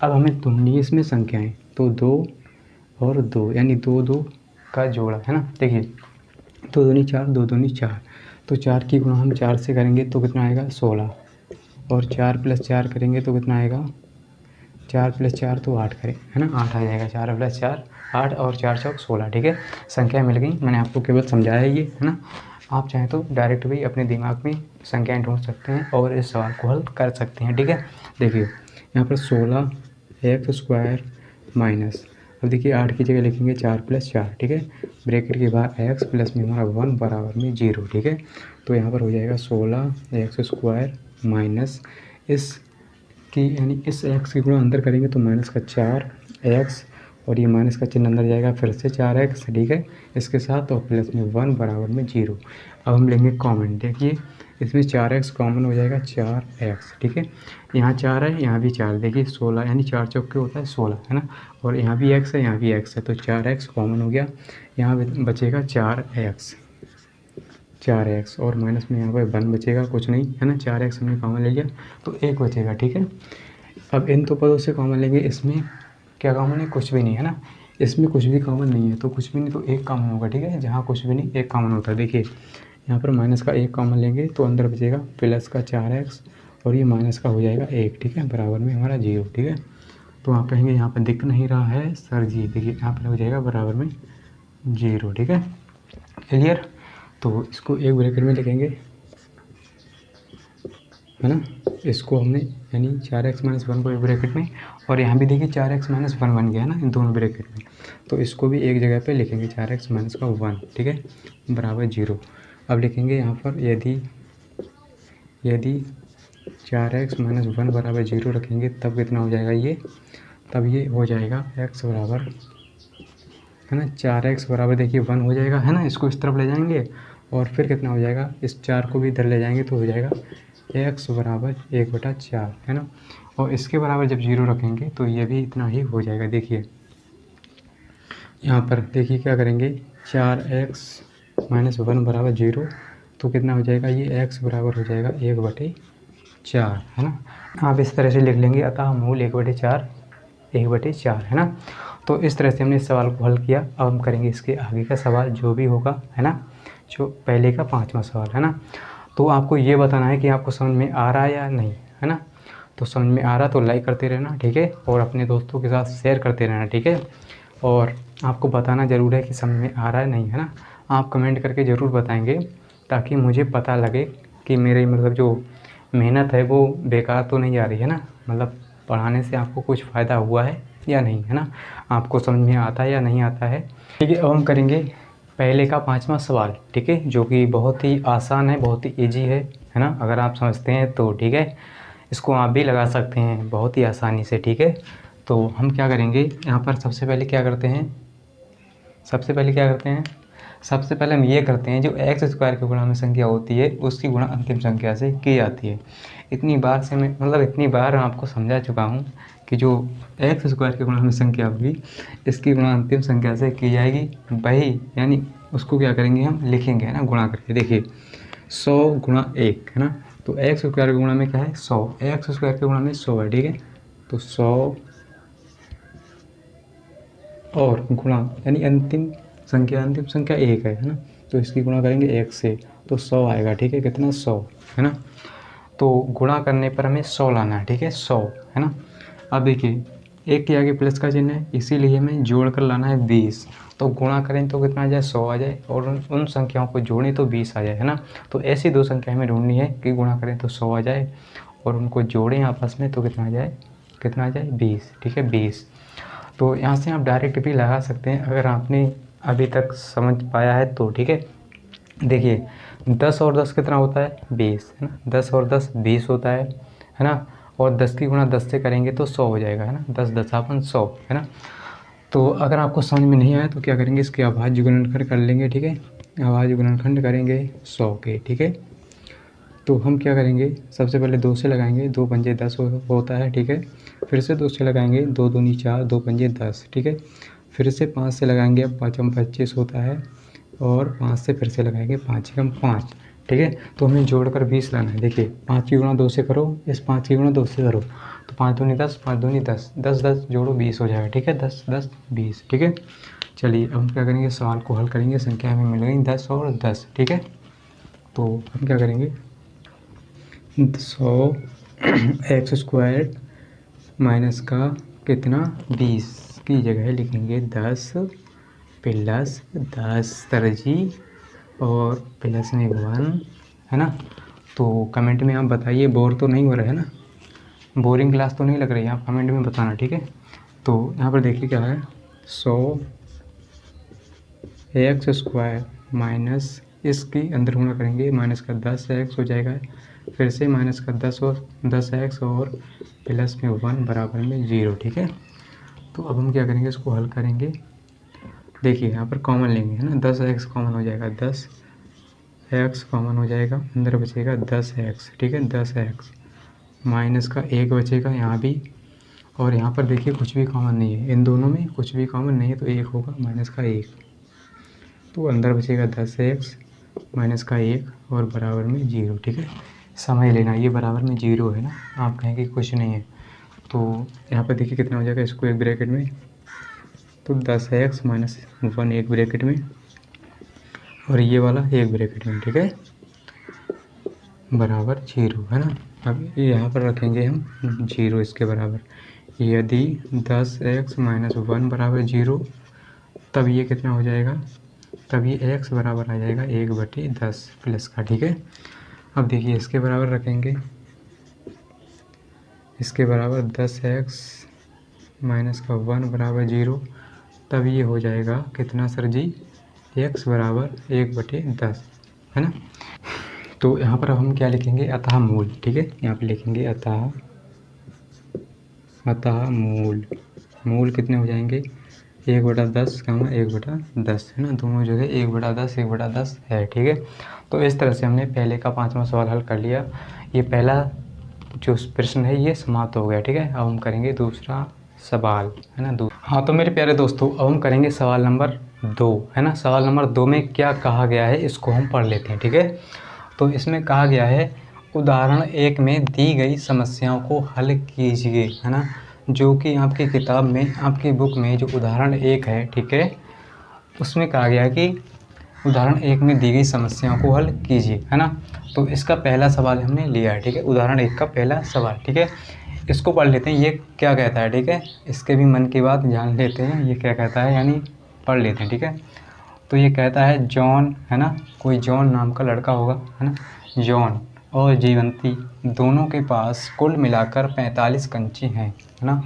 अब हमें ढूंढनी है इसमें संख्याएं, तो 2 और 2 यानी 2 2 का जोड़ा, है ना। देखिए 2 दूनी 4, 2 दूनी 4, तो 4 की गुणा हम 4 से करेंगे तो कितना आएगा 16, और 4 + 4 करेंगे तो कितना आएगा, 4 + 4 तो 8 करें, है ना, 8 आ जाएगा, 4 + 4 8 और 4 चौक 16, ठीक है। संख्या मिल गई, मैंने आपको केवल समझाया ये, है ना। आप चाहें तो डायरेक्ट भी अपने दिमाग में संख्याएं ढूंढ सकते हैं और इस सवाल को हल कर सकते हैं, ठीक है। देखिए यहाँ पर 16x स्क्वायर माइनस, अब देखिए 8 की जगह लिखेंगे 4 + 4, ठीक है, ब्रैकेट के बाहर x प्लस में हमारा 1 बराबर में 0, ठीक है। तो यहाँ पर हो जाएगा 16x स्क्वायर माइनस इस की यानी इस x की गुणा अंदर करेंगे तो माइनस का 4x, और ये माइनस का चिन्ह अंदर जाएगा, फिर से 4x, ठीक है, इसके साथ और प्लस में 1 बराबर में 0। अब हम लेंगे कॉमन, देखिए इसमें 4x कॉमन हो जाएगा 4x, ठीक है। यहाँ 4 है, यहाँ भी 4, देखिए 16, यानी 4 चौके होता है 16, है ना। और यहाँ भी x है, यहाँ भी x है, तो 4x कॉमन हो गया। यहाँ बचेगा 4x और माइनस में यहाँ पर 1 बचेगा, कुछ नहीं, है ना। 4x हमने कॉमन ले लिया तो 1 बचेगा, ठीक है। अब इन दो पदों से कॉमन लेंगे, इसमें क्या कॉमन है, कुछ भी नहीं, है ना। इसमें कुछ भी कॉमन नहीं है, तो कुछ भी नहीं तो 1 कॉमन होगा, ठीक है। जहाँ कुछ भी नहीं 1 कॉमन होता है, देखिए यहाँ पर माइनस का 1 कॉमन लेंगे तो अंदर बचेगा प्लस का 4x और ये माइनस का हो जाएगा 1, ठीक है, बराबर में हमारा 0, ठीक है। तो आप कहेंगे यहाँ पर दिख नहीं रहा है सर जी, देखिए यहाँ पर हो जाएगा बराबर में 0, ठीक है, क्लियर। तो इसको एक ब्रैकेट में लिखेंगे, है ना। इसको हमने यानी 4x - 1 को एक ब्रैकेट में, और यहाँ भी देखिए 4x - 1 बन गया ना इन दोनों ब्रैकेट में, तो इसको भी एक जगह पे लिखेंगे 4x - 1, ठीक है, बराबर 0। अब लिखेंगे यहाँ पर यदि 4x - 1 बराबर 0 रखेंगे तब कितना हो जाएगा ये, तब ये हो जाएगा x बराबर, है ना, 4x बराबर देखिए 1 हो जाएगा, है ना। इसको इस तरफ ले जाएंगे और फिर कितना हो जाएगा, इस 4 को भी इधर ले जाएंगे तो हो जाएगा x बराबर 1/4, है ना। और इसके बराबर जब 0 रखेंगे तो ये भी इतना ही हो जाएगा। देखिए यहाँ पर देखिए क्या करेंगे, 4x - 1 बराबर 0, तो कितना हो जाएगा, ये x बराबर हो जाएगा 1/4, है ना। आप इस तरह से लिख लेंगे, अतः मूल 1/4 है ना। तो इस तरह से हमने इस सवाल को हल किया। अब हम करेंगे इसके आगे का सवाल जो भी होगा, है ना, जो पहले का 5वां सवाल, है ना। तो आपको ये बताना है कि आपको समझ में आ रहा है या नहीं, है ना। तो समझ में आ रहा तो लाइक करते रहना, ठीक है, और अपने दोस्तों के साथ शेयर करते रहना, ठीक है। और आपको बताना ज़रूर है कि समझ में आ रहा है नहीं, है ना। आप कमेंट करके ज़रूर बताएंगे ताकि मुझे पता लगे कि मेरे मतलब जो मेहनत है वो बेकार तो नहीं जा रही है ना, मतलब पढ़ाने से आपको कुछ फ़ायदा हुआ है या नहीं, है ना, आपको समझ में आता है या नहीं आता है, ठीक है। अब हम करेंगे पहले का 5वां सवाल, ठीक है, जो कि बहुत ही आसान है, बहुत ही ईजी है ना। अगर आप समझते हैं तो ठीक है, इसको आप भी लगा सकते हैं बहुत ही आसानी से, ठीक है। तो हम क्या करेंगे यहाँ पर, सबसे पहले क्या करते हैं, सबसे पहले हम ये करते हैं, जो x² की गुणा में संख्या होती है उसकी गुणा अंतिम संख्या से की जाती है। इतनी बार से मैं मतलब इतनी बार आपको समझा चुका हूँ कि जो x² की गुणा में संख्या होगी इसकी गुणा अंतिम संख्या से की जाएगी, वही यानी उसको क्या करेंगे हम लिखेंगे, है ना, गुणा करके। देखिए 100 × 1, है ना, तो x² के गुणा में क्या है 100, x² के गुणा में 100 है, ठीक है। तो 100 और गुणा यानी अंतिम संख्या 1 है ना, तो इसकी गुणा करेंगे 1 से तो 100 आएगा, ठीक है, कितना 100, है ना। तो गुणा करने पर हमें 100 लाना है, ठीक है, 100, है ना। अब देखिए 1 के आगे प्लस का चिन्ह है, इसीलिए हमें जोड़ कर लाना है 20, तो गुणा करें तो कितना आ जाए 100 आ जाए, और उन संख्याओं को जोड़ें तो 20 आ जाए, है ना। तो ऐसी दो संख्या हमें ढूंढनी है कि गुणा करें तो 100 आ जाए और उनको जोड़ें आपस में तो कितना आ जाए 20, ठीक है, 20। तो यहाँ से आप डायरेक्ट भी लगा सकते हैं अगर आपने अभी तक समझ पाया है तो, ठीक है। देखिए 10 और 10 कितना होता है 20, है ना, 10 और 10 20 होता है ना। और 10 की गुणा 10 से करेंगे तो 100 हो जाएगा, है ना, 10 10 100, है ना। तो अगर आपको समझ में नहीं आया तो क्या करेंगे, इसके अभाज्य गुणनखंड कर लेंगे, ठीक है, अभाज्य गुणनखंड करेंगे 100 के, ठीक है। तो हम क्या करेंगे, सबसे पहले 2 से लगाएंगे, 2 पंजे 10 होता है, ठीक है। फिर से 2 से लगाएंगे, 2 दूनी 4, 2 पंजे 10, ठीक है। फिर से 5 से लगाएंगे, अब 5 25 होता है, और 5 से फिर से लगाएंगे, 5 5, ठीक है। तो हमें जोड़कर 20 लाना है। देखिए 5 की गुणा 2 से करो, इस 5 की गुणा 2 से करो, तो 5 दूनी 10, 5 दूनी 10, 10 10 जोड़ो 20 हो जाएगा, ठीक है, 10 10 20, ठीक है। चलिए अब हम क्या करेंगे, सवाल को हल करेंगे। संख्या हमें मिल गई 10 और 10, ठीक है। तो हम क्या करेंगे, 100 x² माइनस का कितना 20 की जगह लिखेंगे 10 प्लस 10 तरजी और प्लस में 1, है ना। तो कमेंट में आप बताइए बोर तो नहीं हो रहा है ना, बोरिंग क्लास तो नहीं लग रही है, आप कमेंट में बताना, ठीक है। तो यहाँ पर देखिए क्या है, 100 x² माइनस इसकी अंदर गुणा करेंगे, माइनस का 10x हो जाएगा, फिर से माइनस का 10x और प्लस में 1 बराबर में 0, ठीक है। तो अब हम क्या करेंगे, इसको हल करेंगे। देखिए यहाँ पर कॉमन लेंगे, है ना, 10x कॉमन हो जाएगा, 10 x कॉमन हो जाएगा, अंदर बचेगा 10x, ठीक है 10x माइनस का 1 बचेगा यहाँ भी, और यहाँ पर देखिए कुछ भी कॉमन नहीं है, इन दोनों में कुछ भी कॉमन नहीं है तो 1 होगा, माइनस का 1, तो अंदर बचेगा 10x माइनस का 1 और बराबर में 0, ठीक है। समझ लेना ये बराबर में 0 है ना, आप कहेंगे कुछ नहीं है, तो यहाँ पर देखिए कितना हो जाएगा, इसको एक ब्रैकेट में, तो 10x माइनस 1 एक ब्रैकेट में और ये वाला एक ब्रैकेट में, ठीक है, बराबर 0 है ना। अब यहाँ पर रखेंगे हम 0 इसके बराबर, यदि 10x माइनस 1 बराबर 0 तब ये कितना हो जाएगा, तब ये x बराबर आ जाएगा 1/10 प्लस का, ठीक है। अब देखिए इसके बराबर रखेंगे, इसके बराबर 10x माइनस का 1 बराबर 0 तब ये हो जाएगा कितना सर जी, x बराबर 1/10 है ना। तो यहाँ पर हम क्या लिखेंगे, अतः मूल, ठीक है, यहाँ पे लिखेंगे अतः मूल कितने हो जाएंगे, 1/10 कमा 1/10 है ना, दोनों जगह 1/10 है, ठीक है। तो इस तरह से हमने पहले का 5वां सवाल हल कर लिया। ये पहला जो प्रश्न है ये समाप्त हो गया, ठीक है। अब हम करेंगे दूसरा सवाल, है ना। हाँ तो मेरे प्यारे दोस्तों, अब हम करेंगे सवाल नंबर 2, है ना। सवाल नंबर 2 में क्या कहा गया है इसको हम पढ़ लेते हैं, ठीक है। तो इसमें कहा गया है, उदाहरण 1 में दी गई समस्याओं को हल कीजिए, है ना। जो कि आपकी किताब में, आपकी बुक में जो उदाहरण 1 है, ठीक है, उसमें कहा गया है कि उदाहरण 1 में दी गई समस्याओं को हल कीजिए, है ना। तो इसका पहला सवाल हमने लिया है, ठीक है, उदाहरण 1 का पहला सवाल, ठीक है। इसको पढ़ लेते हैं, ये क्या कहता है, ठीक है। इसके भी मन की बात जान लेते हैं, ये क्या कहता है, यानी पढ़ लेते हैं, ठीक है। तो ये कहता है जॉन, है ना, कोई जॉन नाम का लड़का होगा, है ना। जॉन और जीवंती दोनों के पास कुल मिलाकर 45 कंचे हैं, है ना।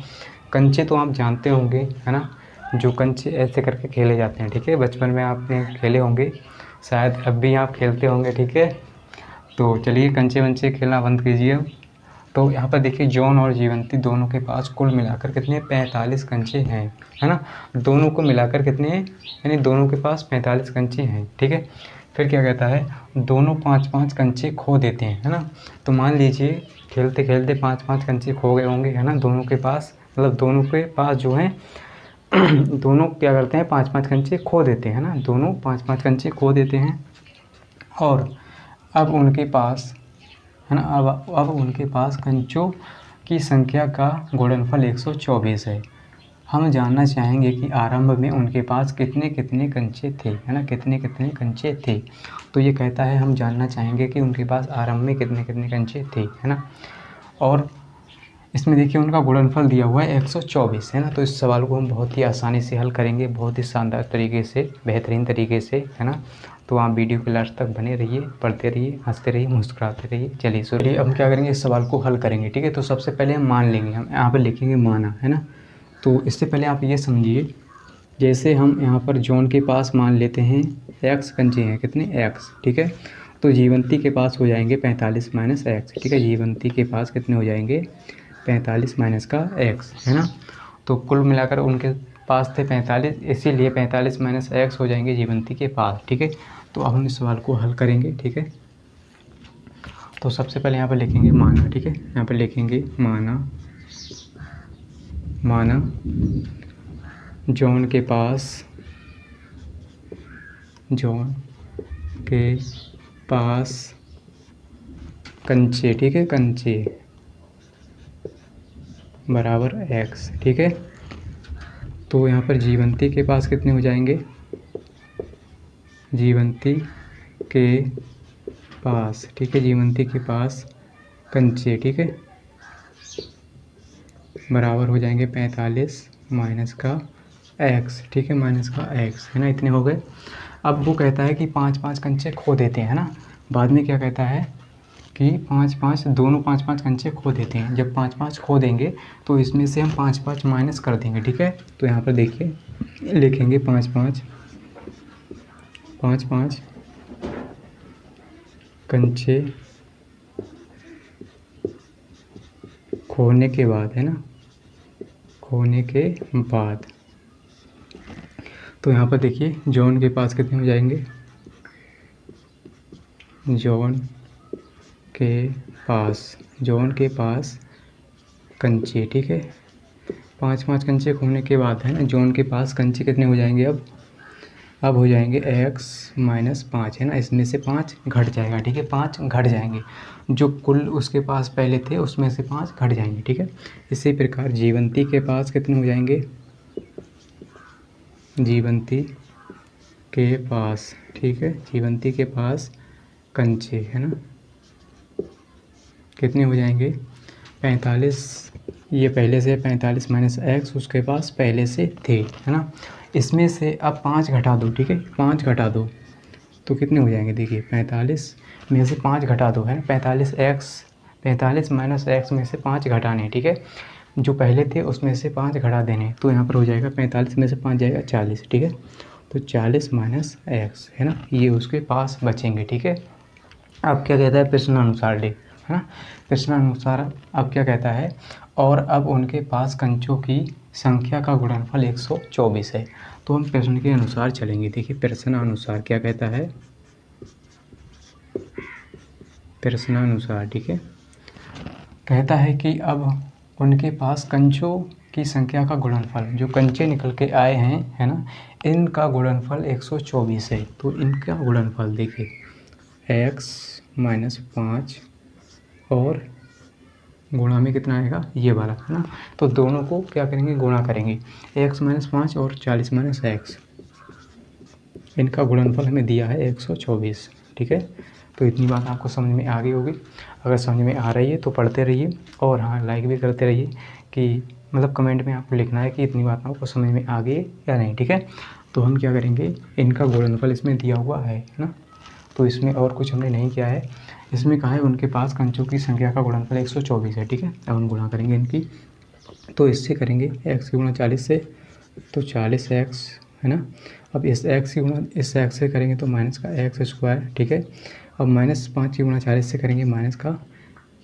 कंचे तो आप जानते होंगे, है ना, जो कंचे ऐसे करके खेले जाते हैं, ठीक है। बचपन में आपने खेले होंगे, शायद अब भी आप खेलते होंगे, ठीक है। तो चलिए कंचे वंचे खेलना बंद कीजिए। तो यहाँ पर देखिए जॉन और जीवंती दोनों के पास कुल मिलाकर कितने 45 कंचे हैं, है ना। दोनों को मिलाकर कितने हैं, यानी दोनों के पास 45 कंचे हैं, ठीक है। फिर क्या कहता है, दोनों 5-5 कंचे खो देते हैं, है ना। तो मान लीजिए खेलते खेलते 5-5 कंचे खो गए होंगे, है ना, दोनों के पास, मतलब दोनों के पास जो हैं दोनों क्या करते हैं, 5-5 कंचे खो देते हैं, ना, दोनों 5-5 कंचे खो देते हैं। और अब उनके पास, है ना, अब उनके पास कंचों की संख्या का गुणनफल 124 है। हम जानना चाहेंगे कि आरंभ में उनके पास कितने कितने कंचे थे, है ना, कितने कितने कंचे थे। तो ये कहता है हम जानना चाहेंगे कि उनके पास आरंभ में कितने कितने कंचे थे, है ना। और इसमें देखिए उनका गुणनफल दिया हुआ है 124, है ना। तो इस सवाल को हम बहुत ही आसानी से हल करेंगे, बहुत ही शानदार तरीके से, बेहतरीन तरीके से, है ना। तो आप वीडियो के लास्ट तक बने रहिए, पढ़ते रहिए, हंसते रहिए, मुस्कुराते रहिए। चलिए अब हम क्या करेंगे, इस सवाल को हल करेंगे, ठीक है। तो सबसे पहले हम मान लेंगे, हम यहाँ पर लिखेंगे माना, है ना। तो इससे पहले आप ये समझिए, जैसे हम यहाँ पर जॉन के पास मान लेते हैं x कंचे हैं, कितने x, ठीक है। तो जीवंती के पास हो जाएंगे 45 माइनस x, ठीक है। जीवंती के पास कितने हो जाएंगे, 45 माइनस का x, है ना। तो कुल मिलाकर उनके पास थे 45, इसीलिए 45 माइनस x हो जाएंगे जीवंती के पास, ठीक है। तो अब हम इस सवाल को हल करेंगे, ठीक है। तो सबसे पहले यहाँ पर लिखेंगे माना, ठीक है। यहाँ पर लिखेंगे माना जॉन के पास कंचे, ठीक है, कंचे बराबर x, ठीक है। तो यहाँ पर जीवंती के पास कितने हो जाएंगे, जीवंती के पास, ठीक है, जीवंती के पास कंचे, ठीक है, बराबर हो जाएंगे 45 माइनस का x, ठीक है, माइनस का x, है ना। इतने हो गए। अब वो कहता है कि 5-5 कंचे खो देते हैं, है ना। बाद में क्या कहता है कि 5-5 दोनों 5-5 कंचे खो देते हैं। जब 5-5 खो देंगे तो इसमें से हम 5-5 माइनस कर देंगे, ठीक है। तो यहाँ पर देखिए लिखेंगे 5-5 कंचे खोने के बाद, है ना, खोने के बाद। तो यहाँ पर देखिए जॉन के पास कितने हो जाएंगे, जॉन के पास कंचे, ठीक है। 5 कंचे घूमने के बाद है ना, जॉन के पास कंचे कितने हो जाएंगे अब हो जाएंगे x-5 है ना, इसमें से 5 घट जाएगा, ठीक है। 5 घट जाएंगे, जो कुल उसके पास पहले थे उसमें से 5 घट जाएंगे, ठीक है। इसी प्रकार जीवंती के पास कितने हो जाएंगे, जीवंती के पास, ठीक है, जीवंती के पास कंचे है ना, कितने हो जाएंगे 45, ये पहले से 45 माइनस x उसके पास पहले से थे, है ना। इसमें से अब 5 घटा दो, ठीक है, 5 घटा दो तो कितने हो जाएंगे, देखिए 45 में से 5 घटा दो, है ना, 45 माइनस x में से 5 घटाने, ठीक है। जो पहले थे उसमें से 5 घटा देने, तो यहाँ पर हो जाएगा 45 में से 5 जाएगा 40, ठीक है। तो 40 माइनस x है ना, ये उसके पास बचेंगे, ठीक है। अब क्या कहता है प्रश्नानुसार डी, है ना, प्रश्नानुसार अब क्या कहता है, और अब उनके पास कंचों की संख्या का गुणनफल 124 है। तो हम प्रश्न के अनुसार चलेंगे, देखिए प्रश्नानुसार क्या कहता है, प्रश्नानुसार, ठीक है, कहता है कि अब उनके पास कंचों की संख्या का गुणनफल, जो कंचे निकल के आए हैं, है ना, इनका गुणनफल 124 है। तो इनका गुणनफल देखिए x-5 और गुणा में कितना आएगा, ये वाला, है ना। तो दोनों को क्या करेंगे, गुणा करेंगे, x-5 और 40 माइनस x, इनका गुणनफल हमें दिया है 124, ठीक है। तो इतनी बात आपको समझ में आ गई होगी। अगर समझ में आ रही है तो पढ़ते रहिए, और हाँ लाइक भी करते रहिए, कि मतलब कमेंट में आपको लिखना है कि इतनी बात आपको समझ में आ गई या नहीं, ठीक है। तो हम क्या करेंगे, इनका गुणनफल इसमें दिया हुआ है ना, तो इसमें और कुछ हमने नहीं किया है। इसमें कहा है उनके पास कंचों की संख्या का गुणनफल 124 है, ठीक है। अब हम गुणा करेंगे इनकी, तो इससे करेंगे x की गुणा 40 से, तो 40x है ना। अब इस x की गुणा इस x से करेंगे तो माइनस का x², ठीक है। अब -5 की गुणा 40 से करेंगे, माइनस का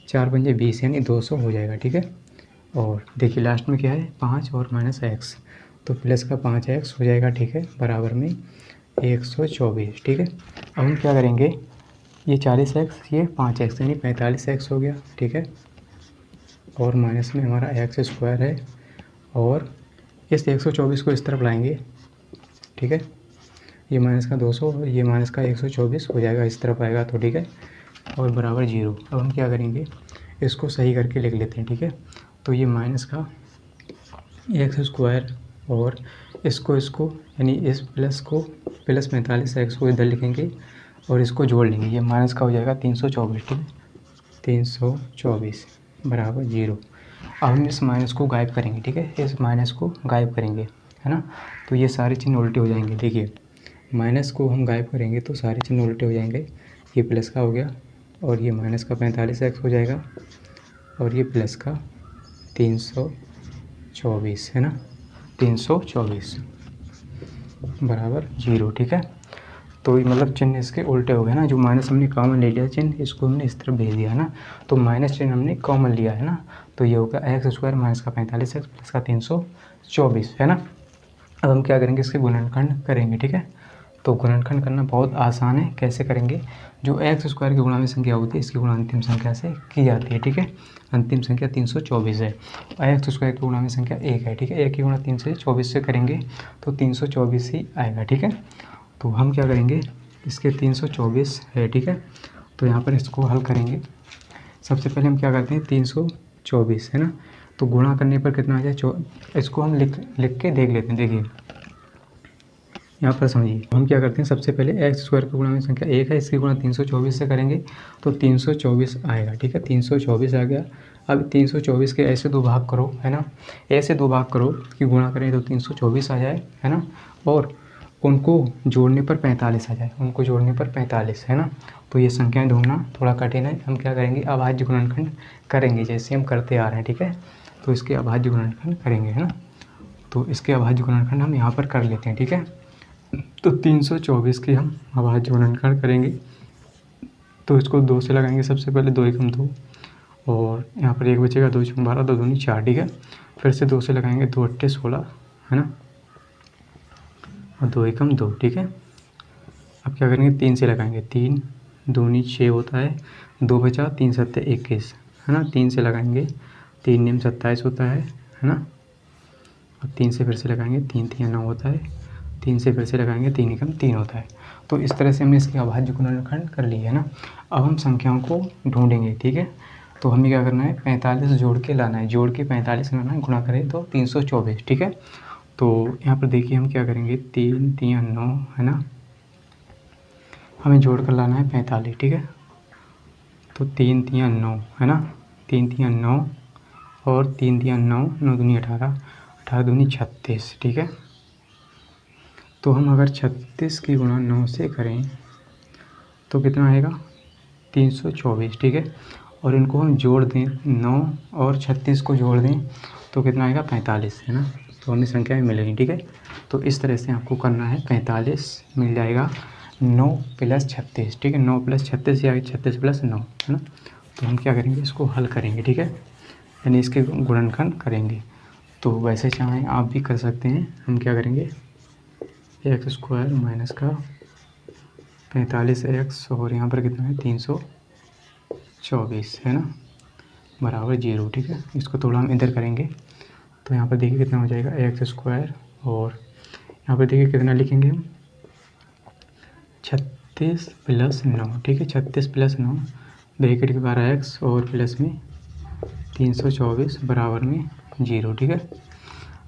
4 पंजे 20 यानी 200 हो जाएगा, ठीक है। और देखिए लास्ट में क्या है, 5 और माइनस x, तो प्लस का 5x हो जाएगा, ठीक है, बराबर में 124, ठीक है। अब हम क्या करेंगे, ये 40x ये 5x यानी 45x हो गया, ठीक है। और माइनस में हमारा x² है, और इस 124 को इस तरफ लाएंगे, ठीक है। ये माइनस का 200 और ये माइनस का 124 हो जाएगा, इस तरफ आएगा तो, ठीक है, और बराबर 0। अब हम क्या करेंगे, इसको सही करके लिख लेते हैं, ठीक है। तो ये माइनस का x² और इसको यानी इस प्लस को, प्लस 45x को इधर लिखेंगे और इसको जोड़ लेंगे, ये माइनस का हो जाएगा 324, ठीक है, 324 बराबर 0। अब हम इस माइनस को गायब करेंगे, ठीक है, इस माइनस को गायब करेंगे, है ना। तो ये सारे चिन्ह उल्टे हो जाएंगे, देखिए माइनस को हम गायब करेंगे तो सारे चिन्ह उल्टे हो जाएंगे, ये प्लस का हो गया और ये माइनस का 45x हो जाएगा और ये प्लस का 324, है ना, 324 बराबर 0, ठीक है। तो मतलब चिन्ह इसके उल्टे हो गए ना, जो माइनस हमने कॉमन ले लिया चिन्ह, इसको हमने इस तरफ भेज दिया है ना, तो माइनस चिन्ह हमने कॉमन लिया है ना, तो ये होगा x² माइनस का 45x प्लस का 324, है ना। अब हम क्या करेंगे, इसके गुणनखंड करेंगे, ठीक है। तो गुणनखंड करना बहुत आसान है, कैसे करेंगे, जो x² की गुणा में संख्या होती है इसकी गुणा अंतिम संख्या से की जाती है, ठीक है। अंतिम संख्या 324 है, x² की गुणा में संख्या 1 है, ठीक है। 1 की गुणा 324 से करेंगे तो 324 ही आएगा, ठीक है। तो हम क्या करेंगे, इसके 324 है, ठीक है, तो यहाँ पर इसको हल करेंगे। सबसे पहले हम क्या करते हैं, 324 है ना, तो गुणा करने पर कितना आ जाए, इसको हम लिख के देख लेते हैं, देखिए यहाँ पर समझिए। हम क्या करते हैं, सबसे पहले x² की गुणा में संख्या 1 है, इसकी गुणा 324 से करेंगे तो 324 आएगा, ठीक है, 324 आ गया। अब 324 के ऐसे 2 भाग करो, है ना, ऐसे 2 भाग करो कि गुणा करें तो 324 आ जाए, है ना, और उनको जोड़ने पर 45 आ जाए, उनको जोड़ने पर 45, है ना। तो ये संख्याएं ढूंढना थोड़ा कठिन है, हम क्या करेंगे, अभाज्य गुणनखंड करेंगे, जैसे हम करते आ रहे हैं, ठीक है। तो इसके अभाज्य गुणनखंड करेंगे, है ना, तो इसके अभाज्य गुणनखंड हम यहाँ पर कर लेते हैं, ठीक है। तो 324 की हम अभाज्य गुणनखंड करेंगे, तो इसको 2 से लगाएंगे, सबसे पहले 2 एकम 2 और यहाँ पर 1 बचेगा, 2 छंग 12, 2 दूनी 4, ठीक है। फिर से 2 से लगाएंगे, 2 अट्ठे 16, है ना, और 2 एकम 2, ठीक है। अब क्या करेंगे, 3 से लगाएंगे, 3 दूनी 6 होता है, 2 बचा 3 सत्ते 21 है ना। 3 से लगाएंगे 3 नियम 27 होता है ना। और 3 से फिर से लगाएंगे 3 3 9 होता है, 3 से फिर से लगाएंगे 3 एकम 3 होता है। तो इस तरह से हमने इसकी अभाज्य गुणनखंड कर ली है ना। अब हम संख्याओं को ढूंढेंगे, ठीक है। तो हमें क्या करना है, 45 जोड़ के लाना है, जोड़ के 45 लाना है, गुणा करें तो 324, ठीक है। तो यहाँ पर देखिए हम क्या करेंगे, 3 3 9 है ना, हमें जोड़ कर लाना है 45, ठीक है। तो 3 3 9 है ना, 3 3 9 और 3 3 9, 9 दूनी 18, 18 दूनी 36, ठीक है। तो हम अगर 36 की गुणा 9 से करें तो कितना आएगा, 324, ठीक है। और इनको हम जोड़ दें, 9 और 36 को जोड़ दें तो कितना आएगा, 45 है ना। तो हमें संख्या मिलेगी, ठीक है। तो इस तरह से आपको करना है, 45 मिल जाएगा 9 + 36, ठीक है। 9 + 36 या 36 + 9 है ना। तो हम क्या करेंगे, इसको हल करेंगे, ठीक है, यानी इसके गुणनखंड करेंगे। तो वैसे चाहें आप भी कर सकते हैं। हम क्या करेंगे, x² माइनस का 45x और यहाँ पर कितना है 324 है ना, बराबर 0, ठीक है। इसको थोड़ा हम इधर करेंगे तो यहाँ पर देखिए कितना हो जाएगा, x² और यहाँ पर देखिए कितना लिखेंगे हम, 36 + 9, ठीक है। 36 + 9 ब्रैकेट के 12x और प्लस में 324 बराबर में 0, ठीक है।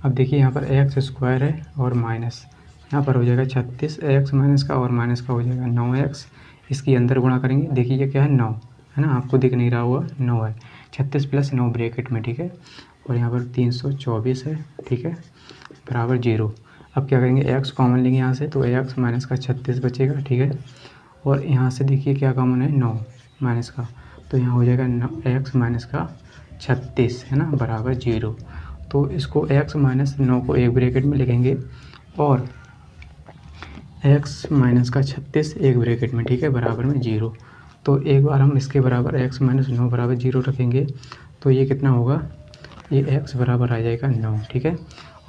अब देखिए यहाँ पर x² है और माइनस, यहाँ पर हो जाएगा 36 x माइनस का और माइनस का हो जाएगा 9x, इसकी अंदर गुणा करेंगे। देखिए ये क्या है, 9 है ना, आपको दिख नहीं रहा हुआ 9 है, 36 + 9 ब्रैकेट में, ठीक है। और यहाँ पर 324 है, ठीक है, बराबर 0। अब क्या करेंगे, x कॉमन लेंगे यहाँ से, तो x माइनस का 36 बचेगा, ठीक है। और यहाँ से देखिए क्या कॉमन है, 9 माइनस का, तो यहाँ हो जाएगा x माइनस का 36 है ना, बराबर 0। तो इसको x माइनस 9 को एक ब्रैकेट में लिखेंगे और x माइनस का 36 एक ब्रैकेट में, ठीक है, बराबर में 0। तो एक बार हम इसके बराबर x माइनस 9 बराबर 0 रखेंगे तो ये कितना होगा, ये x बराबर आ जाएगा 9, ठीक है।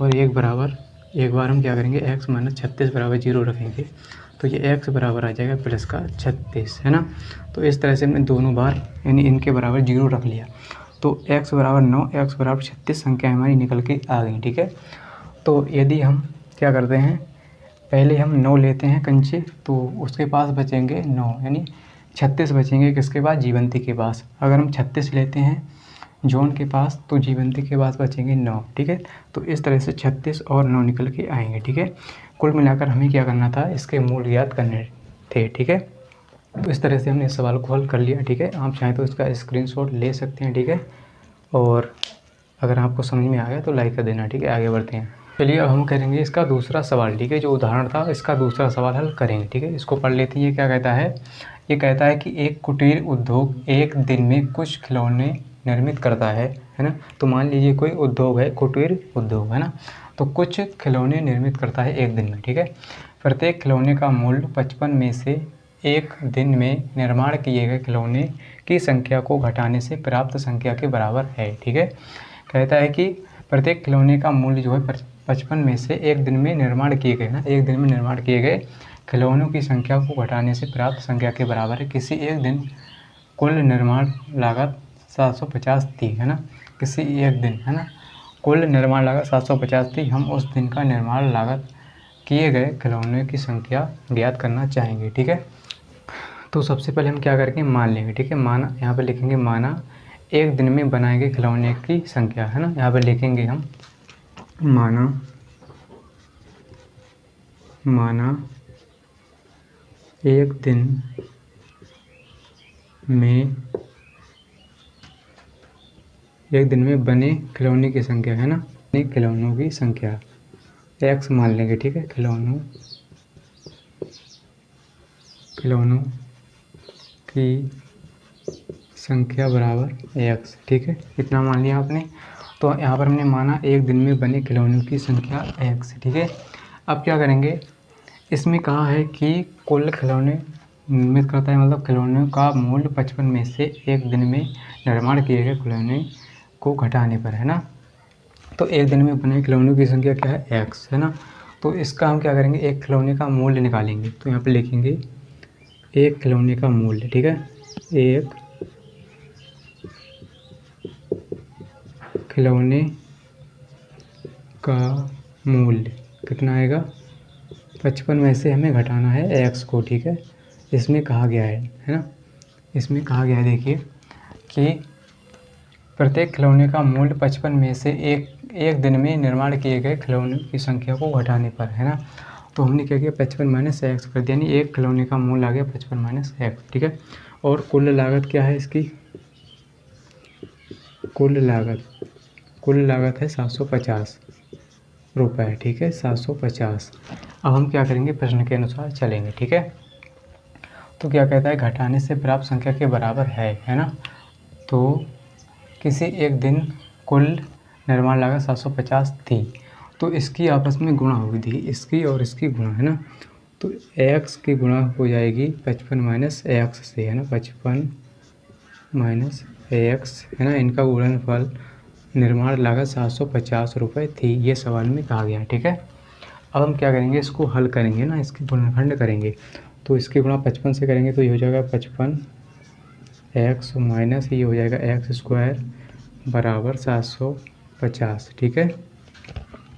और एक बार हम क्या करेंगे, x माइनस 36 बराबर 0 रखेंगे तो ये x बराबर आ जाएगा प्लस का 36 है ना। तो इस तरह से हमने दोनों बार यानी इनके बराबर 0 रख लिया। तो x बराबर 9, x बराबर 36 संख्या हमारी निकल के आ गई, ठीक है। तो यदि हम क्या करते हैं, पहले हम 9 लेते हैं कंचे, तो उसके पास बचेंगे 9, यानी 36 बचेंगे किसके पास, जीवंती के पास। अगर हम 36 लेते हैं जॉन के पास तो जीवंती के पास बचेंगे 9, ठीक है। तो इस तरह से 36 और 9 निकल के आएंगे, ठीक है। कुल मिलाकर हमें क्या करना था, इसके मूल ज्ञात करने थे, ठीक है। तो इस तरह से हमने इस सवाल को हल कर लिया, ठीक है। आप चाहें तो इसका स्क्रीनशॉट ले सकते हैं, ठीक है। और अगर आपको समझ में आ गया तो लाइक कर देना, ठीक है। आगे बढ़ते हैं, चलिए अब हम करेंगे इसका दूसरा सवाल, ठीक है। जो उदाहरण था इसका दूसरा सवाल हल करेंगे, ठीक है। इसको पढ़ लेते हैं। ये क्या कहता है, ये कहता है कि एक कुटीर उद्योग एक दिन में कुछ खिलौने निर्मित करता है ना। तो मान लीजिए कोई उद्योग है, कुटीर उद्योग है ना, तो कुछ खिलौने निर्मित करता है एक दिन में, ठीक है। प्रत्येक खिलौने का मूल्य 55 में से एक दिन में निर्माण किए गए खिलौने की संख्या को घटाने से प्राप्त संख्या के बराबर है, ठीक है। कहता है कि प्रत्येक खिलौने का मूल्य जो है 55 में से एक दिन में निर्माण किए गए ना, एक दिन में निर्माण किए गए खिलौनों की संख्या को घटाने से प्राप्त संख्या के बराबर है। किसी एक दिन कुल निर्माण लागत 750 थी, है ना, किसी एक दिन, है ना, कुल निर्माण लागत 750 थी। हम उस दिन का निर्माण लागत किए गए खिलौने की संख्या ज्ञात करना चाहेंगे, ठीक है। तो सबसे पहले हम क्या करेंगे, मान लेंगे, ठीक है। माना, यहाँ पर लिखेंगे माना एक दिन में बनाए गए खिलौने की संख्या, है ना। यहाँ पर लिखेंगे हम माना एक दिन में बने खिलौने की संख्या, है ना, खिलौनों की संख्या x मान लेंगे, ठीक है। खिलौनों की संख्या बराबर x, ठीक है। इतना मान लिया आपने। तो यहाँ पर हमने माना एक दिन में बने खिलौनों की संख्या x, ठीक है। अब क्या करेंगे, इसमें कहा है कि कुल खिलौने निर्मित करता है, मतलब खिलौनों का मूल्य 55 में से एक दिन में निर्माण किए गए खिलौने को घटाने पर, है ना। तो एक दिन में बने खिलौनों की संख्या क्या है, x, है ना। तो इसका हम क्या करेंगे, एक खिलौने का मूल्य निकालेंगे। तो यहाँ पे लिखेंगे एक खिलौने का मूल्य, ठीक है, एक खिलौने का मूल्य कितना आएगा, 55 में से हमें घटाना है x को, ठीक है। इसमें कहा गया है ना, इसमें कहा गया है देखिए कि प्रत्येक खिलौने का मूल्य 55 में से एक दिन में निर्माण किए गए खिलौनों की संख्या को घटाने पर, है ना। तो हमने क्या किया, 55 माइनस एक्स कर दिया, यानी एक खिलौने का मूल्य आ गया 55 माइनस एक्स, ठीक है। और कुल लागत क्या है इसकी, कुल लागत है 750 रुपये, ठीक है, 750। अब हम क्या करेंगे, प्रश्न के अनुसार चलेंगे, ठीक है। तो क्या कहता है, घटाने से प्राप्त संख्या के बराबर है ना। तो किसी एक दिन कुल निर्माण लागत 750 थी, तो इसकी आपस में गुणा होगी, देखिए इसकी और इसकी गुणा, है ना। तो x की गुणा हो जाएगी 55 माइनस एक्स से, है ना, 55 माइनस एक्स, है ना, इनका गुणनफल निर्माण लागत 750 रुपये थी, ये सवाल में कहा गया है, ठीक है। अब हम क्या करेंगे, इसको हल करेंगे ना, इसकी गुणनखंड करेंगे। तो इसकी गुणा 55 से करेंगे तो ये हो जाएगा 55 एक्स माइनस ये हो जाएगा एक्स स्क्वायर बराबर 750, ठीक है।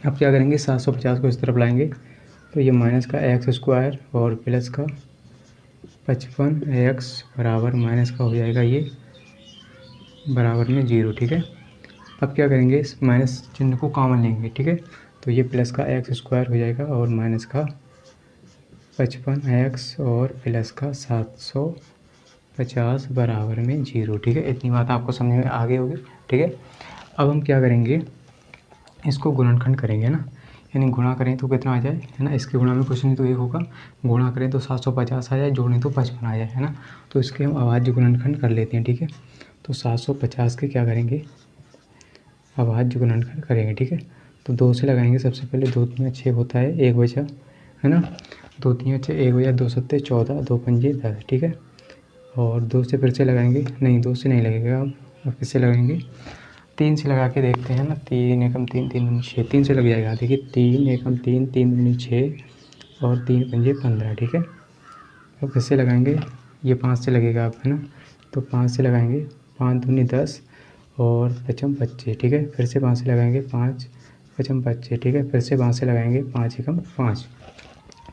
अब क्या करेंगे, 750 को इस तरफ लाएंगे तो ये माइनस का एक्स स्क्वायर और प्लस का 55 एक्स बराबर माइनस का हो जाएगा ये बराबर में 0, ठीक है। अब क्या करेंगे, इस माइनस चिन्ह को कॉमन लेंगे, ठीक है। तो ये प्लस का एक्स स्क्वायर हो जाएगा और माइनस का 55 एक्स और प्लस का 750 बराबर में 0, ठीक है। इतनी बात आपको समझ में आ गई होगी, ठीक है। अब हम क्या करेंगे, इसको गुणनखंड करेंगे ना, यानी गुणा करें तो कितना आ जाए, है ना। इसके गुणा में कुछ नहीं तो एक होगा, गुणा करें तो 750 आ जाए, जोड़ें तो 55 आ जाए, है ना। तो इसके हम अभाज्य गुणनखंड कर लेते हैं, ठीक है। तो 750 के क्या करेंगे, अभाज्य गुणनखंड करेंगे, ठीक है। तो 2 से लगाएंगे, सबसे पहले 2 3 6 होता है, 1 बचा, है ना। 2 3 6 1 बचा, 2 7 14, 2 पंजे 10, ठीक है। और 2 से फिर से लगाएंगे, नहीं 2 से नहीं लगेगा, अब फिर से लगाएंगे, 3 से लगा के देखते हैं ना, 3 एकम 3 3 दूनी 6, 3 से लग जाएगा, देखिए 3 एकम 3 3 दूनी 6 और 3 पंजे 15, ठीक है। अब फिर से लगाएंगे, ये 5 से लगेगा अब, है ना। तो 5 से लगाएंगे, 5 दूनी 10 और 5 25, ठीक है। फिर से 5 से लगाएंगे, 5 5 25, ठीक है। फिर से 5 से लगाएंगे, 5 एकम 5।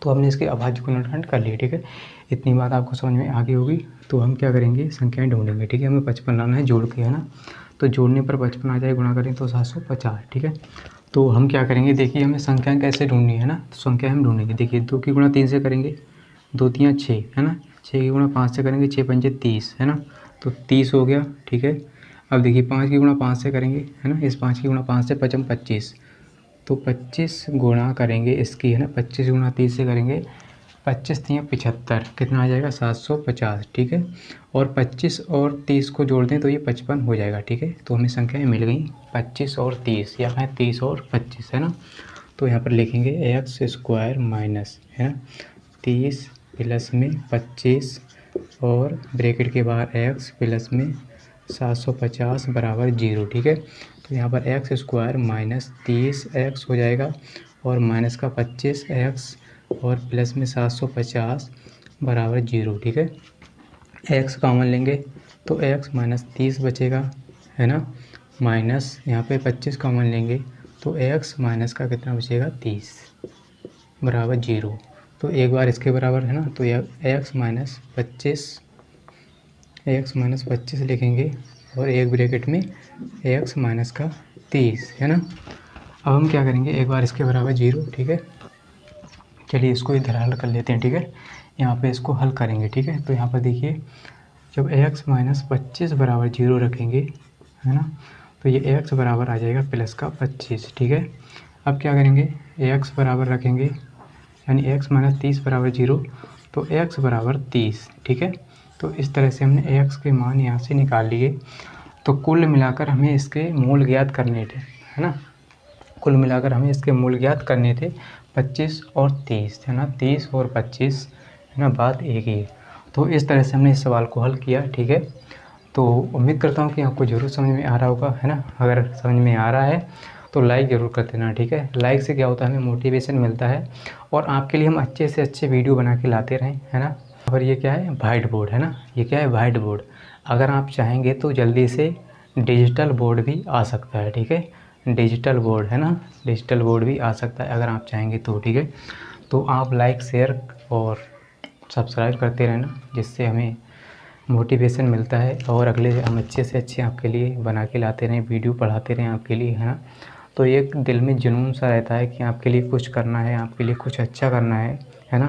तो हमने इसके अभाज्य गुणनखंड कर लिए, ठीक है। इतनी बात आपको समझ में आ गई होगी। तो हम क्या करेंगे, संख्याएं ढूंढेंगे, ठीक है। हमें 55 लाना है जोड़ के, है ना। तो जोड़ने पर 55 आ जाए, गुणा करें तो 750, ठीक है। तो हम क्या करेंगे, देखिए हमें संख्याएं कैसे ढूंढनी है ना, तो संख्या हम ढूंढेंगे, देखिए 2 की गुणा 3 से करेंगे, 2 3 6, है ना। 6 की गुणा 5 से करेंगे, 6 पंजे 30, है ना। तो 30 हो गया, ठीक है। अब देखिए 5 की गुणा 5 से करेंगे, है ना, इस 5 की गुणा 5 से 55 25, तो 25 गुणा करेंगे इसकी, है ना, 25 गुणा 30 से करेंगे, 25 3 75, कितना आ जाएगा 750, ठीक है। और 25 और 30 को जोड़ दें तो ये 55 हो जाएगा, ठीक है। तो हमें संख्याएं मिल गई 25 और 30, या है 30 और 25, है ना। तो यहाँ पर लिखेंगे एक्स स्क्वायर माइनस, है ना, 30 प्लस में 25 और ब्रैकेट के बाहर एक्स प्लस में 750 बराबर 0, ठीक है। तो यहाँ पर एक्स स्क्वायर माइनस 30 एक्स हो जाएगा और माइनस का 25 एक्स और प्लस में 750 बराबर 0, ठीक है। एक्स कॉमन लेंगे तो एक्स माइनस 30 बचेगा, है ना, माइनस यहाँ पे 25 कॉमन लेंगे तो एक्स माइनस का कितना बचेगा 30 बराबर 0। तो एक बार इसके बराबर, है ना, तो एक्स माइनस 25 लिखेंगे और एक ब्रैकेट में एक्स माइनस का 30, है ना। अब हम क्या करेंगे, एक बार इसके बराबर 0, ठीक है। चलिए इसको इधर हल कर लेते हैं, ठीक है। यहाँ पे इसको हल करेंगे, ठीक है। तो यहाँ पर देखिए जब एक्स माइनस 25 बराबर 0 रखेंगे, है ना, तो ये एक्स बराबर आ जाएगा प्लस का 25, ठीक है। अब क्या करेंगे, एक्स बराबर रखेंगे, यानी एक्स माइनस 30 बराबर 0, तो एक्स बराबर 30, ठीक है। तो इस तरह से हमने एक्स के मान यहाँ से निकाल लिए। तो कुल मिलाकर हमें इसके मूल ज्ञात करने थे, है ना, कुल मिलाकर हमें इसके मूल ज्ञात करने थे 25 और 30, है ना, 30 और 25, है ना, बात एक ही है। तो इस तरह से हमने इस सवाल को हल किया, ठीक है। तो उम्मीद करता हूँ कि आपको ज़रूर समझ में आ रहा होगा, है ना। अगर समझ में आ रहा है तो लाइक ज़रूर कर देना, ठीक है। लाइक से क्या होता है, हमें मोटिवेशन मिलता है और आपके लिए हम अच्छे से अच्छे वीडियो बना के लाते रहें, है ना। और ये क्या है, वाइट बोर्ड है ना, ये क्या है, वाइट बोर्ड। अगर आप चाहेंगे तो जल्दी से डिजिटल बोर्ड भी आ सकता है, ठीक है, डिजिटल बोर्ड है ना, डिजिटल बोर्ड भी आ सकता है अगर आप चाहेंगे तो, ठीक है। तो आप लाइक शेयर और सब्सक्राइब करते रहना, जिससे हमें मोटिवेशन मिलता है और अगले हम अच्छे से अच्छे आपके लिए बना के लाते रहें, वीडियो पढ़ाते रहें आपके लिए, है ना। तो एक दिल में जुनून सा रहता है कि आपके लिए कुछ करना है, आपके लिए कुछ अच्छा करना है ना,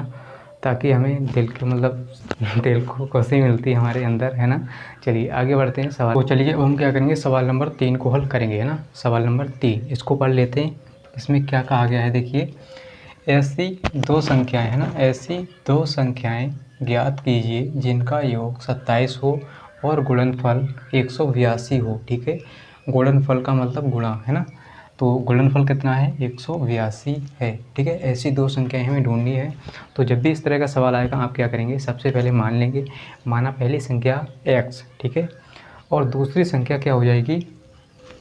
ताकि हमें दिल के मतलब दिल को खुशी मिलती है हमारे अंदर, है ना। चलिए आगे बढ़ते हैं सवाल। तो चलिए अब हम क्या करेंगे, सवाल नंबर 3 को हल करेंगे, है ना। सवाल नंबर 3 इसको पढ़ लेते हैं। इसमें क्या कहा गया है, देखिए, ऐसी दो संख्याएं, है ना, ऐसी दो संख्याएं ज्ञात कीजिए जिनका योग 27 हो और गुणनफल 182 हो, ठीक है। गुणनफल का मतलब गुणा, है ना, तो गुणनफल कितना है, 182 है, ठीक है। ऐसी दो संख्याएं हमें ढूंढनी है। तो जब भी इस तरह का सवाल आएगा आप क्या करेंगे, सबसे पहले मान लेंगे, माना पहली संख्या x, ठीक है, और दूसरी संख्या क्या हो जाएगी,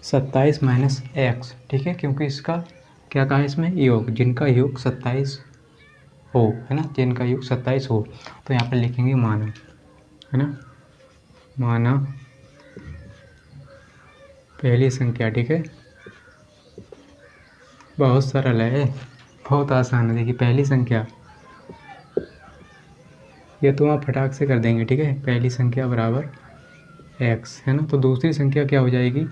27 माइनस एक्स, ठीक है, क्योंकि इसका क्या कहा है इसमें, योग, जिनका योग 27 हो, है ना, जिनका योग 27 हो। तो यहाँ पर लिखेंगे माना, है ना, माना पहली संख्या, ठीक है, बहुत सरल है, बहुत आसान है। देखिए पहली संख्या, ये तो आप फटाक से कर देंगे, ठीक है, पहली संख्या बराबर x, है ना। तो दूसरी संख्या क्या हो जाएगी,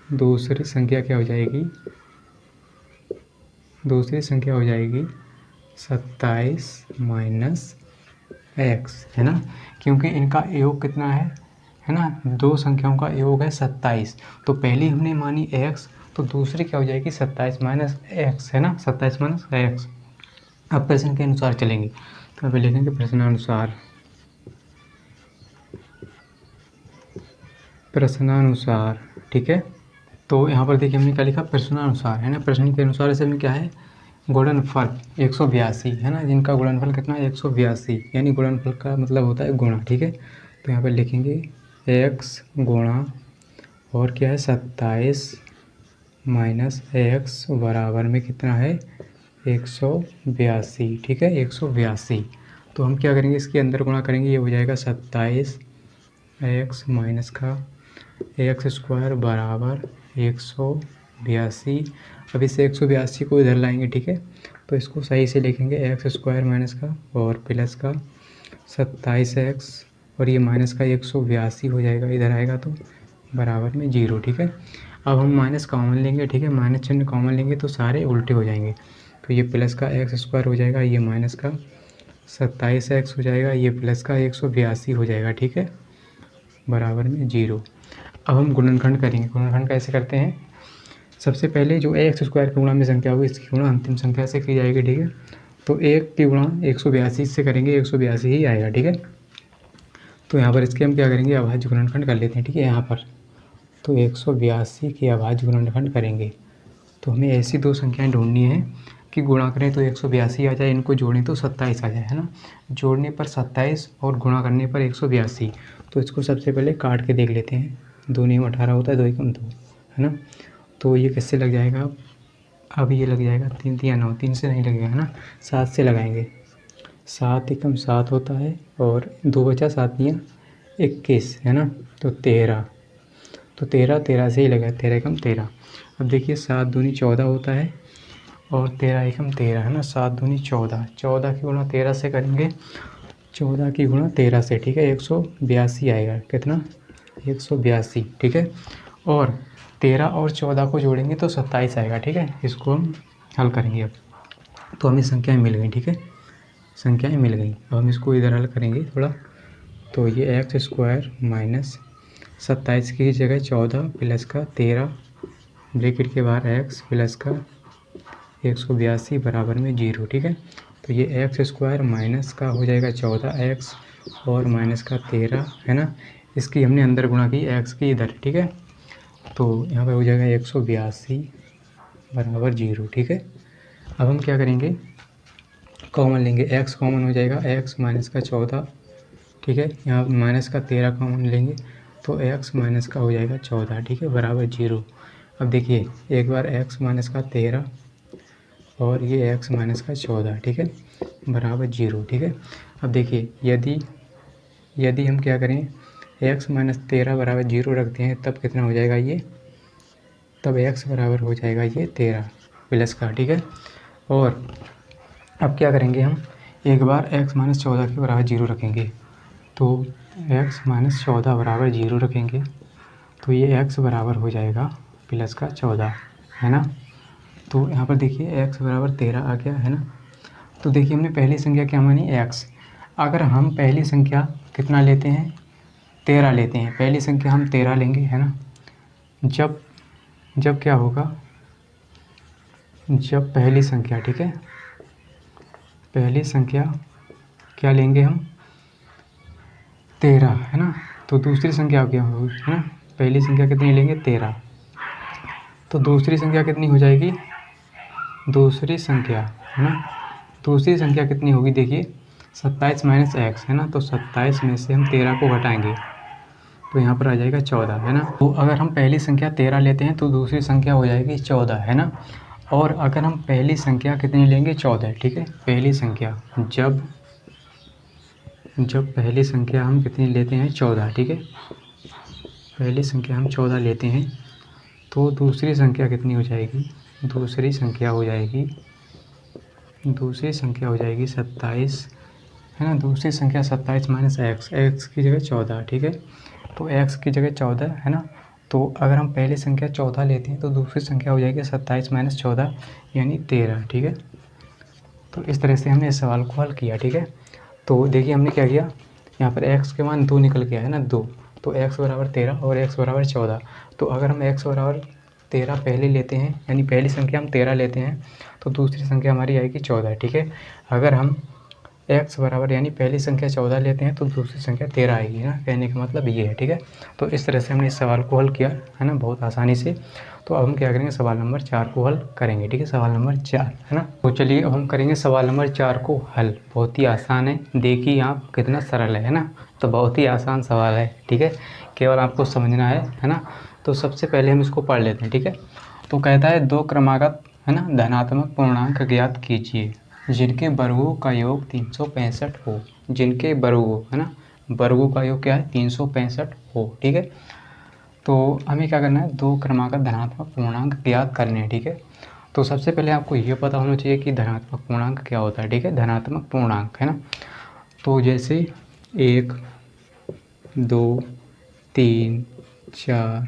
दूसरी संख्या क्या हो जाएगी, दूसरी संख्या हो जाएगी 27 माइनस एक्स, है ना, क्योंकि इनका योग कितना है ना, दो संख्याओं का योग है 27। तो पहली हमने मानी x, तो दूसरी क्या हो जाएगी 27 माइनस एक्स, है ना, 27 माइनस एक्स। अब प्रश्न के अनुसार चलेंगे, तो अभी लिखेंगे प्रश्नानुसार, प्रश्नानुसार, ठीक है। तो यहाँ पर देखिए हमने क्या लिखा, प्रश्नानुसार, है ना, प्रश्न के अनुसार इसे में क्या है, गुणनफल 182, है ना, जिनका गुणनफल कितना है 182, यानी गुणनफल का मतलब होता है गुणा, ठीक है। तो यहाँ पर लिखेंगे x गुणा और क्या है 27 माइनस एक्स बराबर में कितना है 182, ठीक है, 182। तो हम क्या करेंगे, इसके अंदर गुणा करेंगे, ये हो जाएगा 27 एक्स माइनस का एक्स स्क्वायर बराबर 182। अब इस 182 को इधर लाएंगे, ठीक है, तो इसको सही से लिखेंगे एक्स स्क्वायर माइनस का और प्लस का 27 एक्स और ये माइनस का 182 हो जाएगा, इधर आएगा तो बराबर में 0, ठीक है। अब हम माइनस कॉमन लेंगे, ठीक है, माइनस चिन्ह कॉमन लेंगे तो सारे उल्टे हो जाएंगे। तो ये प्लस का एक्स स्क्वायर हो जाएगा, ये माइनस का 27 एक्स हो जाएगा, ये प्लस का 182 हो जाएगा, ठीक है, बराबर में 0। अब हम गुणनखंड करेंगे। गुणनखंड कैसे करते हैं, सबसे पहले जो एक्स स्क्वायर की गुणा में संख्या होगी इसकी गुणा अंतिम संख्या से की जाएगी, ठीक है। तो 1 की गुणा 182 से करेंगे, 182 ही आएगा, ठीक है। तो यहाँ पर इसके हम क्या करेंगे, अभाज्य गुणनखंड कर लेते हैं, ठीक है। यहाँ पर तो 182 के अभाज्य गुणनखंड करेंगे। तो हमें ऐसी दो संख्याएं ढूंढनी है कि गुणा करें तो 182 आ जाए, इनको जोड़ें तो 27 आ जाए, है ना। जोड़ने पर 27 और गुणा करने पर 182। तो इसको सबसे पहले काट के देख लेते हैं, 2 नियम 18 होता है, 2 एकम 2, है ना। तो ये किससे लग जाएगा, अब ये लग जाएगा 3 3 9, 3 से नहीं लगेगा, है ना, 7 से लगाएंगे। 7 एकम 7 होता है और 2 बचा, 7 तियाँ 21, है ना, तो 13। तो 13 13 से ही लगा, 13 एकम 13। अब देखिए 7 दूनी 14 होता है और 13 एकम 13, है ना, 7 दूनी 14, 14 की गुणा 13 से करेंगे, 14 की गुणा 13 से, ठीक है, 182 आएगा, कितना 182, ठीक है। और 13 और 14 को जोड़ेंगे तो 27 आएगा, ठीक है। इसको हम हल करेंगे अब, तो हमें संख्याएं मिल गई, ठीक है, संख्याएं मिल गई। अब हम इसको इधर हल करेंगे थोड़ा, तो ये एक्स स्क्वायर माइनस 27 की जगह 14 प्लस का 13 ब्रैकेट के बाहर एक्स प्लस का 182 बराबर में 0, ठीक है। तो ये एक्स स्क्वायर माइनस का हो जाएगा 14 एक्स और माइनस का 13, है ना, इसकी हमने अंदर गुणा की एक्स की इधर, ठीक है। तो यहाँ पर हो जाएगा 182 बराबर 0, ठीक है। अब हम क्या करेंगे, कॉमन लेंगे, एक्स कॉमन हो जाएगा, एक्स माइनस का 14, ठीक है, यहाँ माइनस का 13 कॉमन लेंगे तो एक्स माइनस का हो जाएगा 14, ठीक है, बराबर 0। अब देखिए एक बार एक्स माइनस का 13 और ये एक्स माइनस का 14, ठीक है। बराबर 0। ठीक है, अब देखिए यदि हम क्या करें, x माइनस 13 बराबर 0 रखते हैं तब कितना हो जाएगा ये, तब x बराबर हो जाएगा ये 13 प्लस का। ठीक है, और अब क्या करेंगे हम, एक बार x माइनस 14 के बराबर 0 रखेंगे, तो x माइनस 14 बराबर 0 रखेंगे तो ये x बराबर हो जाएगा प्लस का 14, है ना। तो यहाँ पर देखिए x बराबर 13 आ गया, है ना। तो देखिए हमने पहली संख्या क्या मानी, x। अगर हम पहली संख्या कितना लेते हैं, 13 लेते हैं, पहली संख्या हम 13 लेंगे, है ना। जब क्या होगा, जब पहली संख्या, ठीक है, पहली संख्या क्या लेंगे हम, 13, है ना। तो दूसरी संख्या क्या होगी, है ना, पहली संख्या कितनी लेंगे, 13, तो दूसरी संख्या कितनी हो जाएगी, दूसरी संख्या, है ना, दूसरी संख्या कितनी होगी, देखिए 27 माइनस एक्स, है ना। तो 27 में से हम 13 को घटाएंगे तो यहाँ पर आ जाएगा 14, है ना। तो अगर हम पहली संख्या 13 लेते हैं तो दूसरी संख्या हो जाएगी 14, है ना। और अगर हम पहली संख्या कितनी लेंगे, 14, ठीक है। पहली संख्या जब पहली संख्या हम कितनी लेते हैं, 14, ठीक है, पहली संख्या हम 14 लेते हैं तो दूसरी संख्या कितनी हो जाएगी, दूसरी संख्या हो जाएगी 27, है ना। दूसरी संख्या 27 माइनस एक्स की जगह 14, ठीक है। तो एक्स की जगह 14, है ना। तो अगर हम पहली संख्या 14 लेते हैं तो दूसरी संख्या हो जाएगी 27 माइनस 14 यानी 13, ठीक है। तो इस तरह से हमने इस सवाल को हल किया, ठीक है। तो देखिए हमने क्या किया, यहाँ पर x के मान 2 निकल गया, है ना, 2। तो x बराबर 13 और x बराबर 14। तो अगर हम x बराबर 13 पहले लेते हैं, यानी पहली संख्या हम 13 लेते हैं तो दूसरी संख्या हमारी आएगी 14, ठीक है। अगर हम x बराबर यानी पहली संख्या 14 लेते हैं तो दूसरी संख्या 13 आएगी ना, कहने का मतलब ये है, ठीक है। तो इस तरह से हमने इस सवाल को हल किया, है ना, बहुत आसानी से। तो अब हम क्या करेंगे, सवाल नंबर 4 को हल करेंगे, ठीक है, सवाल नंबर 4, है ना। तो चलिए अब हम करेंगे सवाल नंबर 4 को हल। बहुत ही आसान है, देखिए आप कितना सरल है ना। तो बहुत ही आसान सवाल है, ठीक है, केवल आपको समझना है ना। तो सबसे पहले हम इसको पढ़ लेते हैं, ठीक है। तो कहता है 2 क्रमागत, है ना, धनात्मक पूर्णांक ज्ञात कीजिए जिनके वर्गों का योग 365 हो, जिनके वर्गों, है ना, वर्गों का योग क्या है, 365 हो, ठीक है। तो हमें क्या करना है, 2 क्रमागत धनात्मक पूर्णांक ज्ञात करने हैं, ठीक है। तो सबसे पहले आपको ये पता होना चाहिए कि धनात्मक पूर्णांक क्या होता है, ठीक है, धनात्मक पूर्णांक, है ना। तो जैसे 1, 2, 3, 4,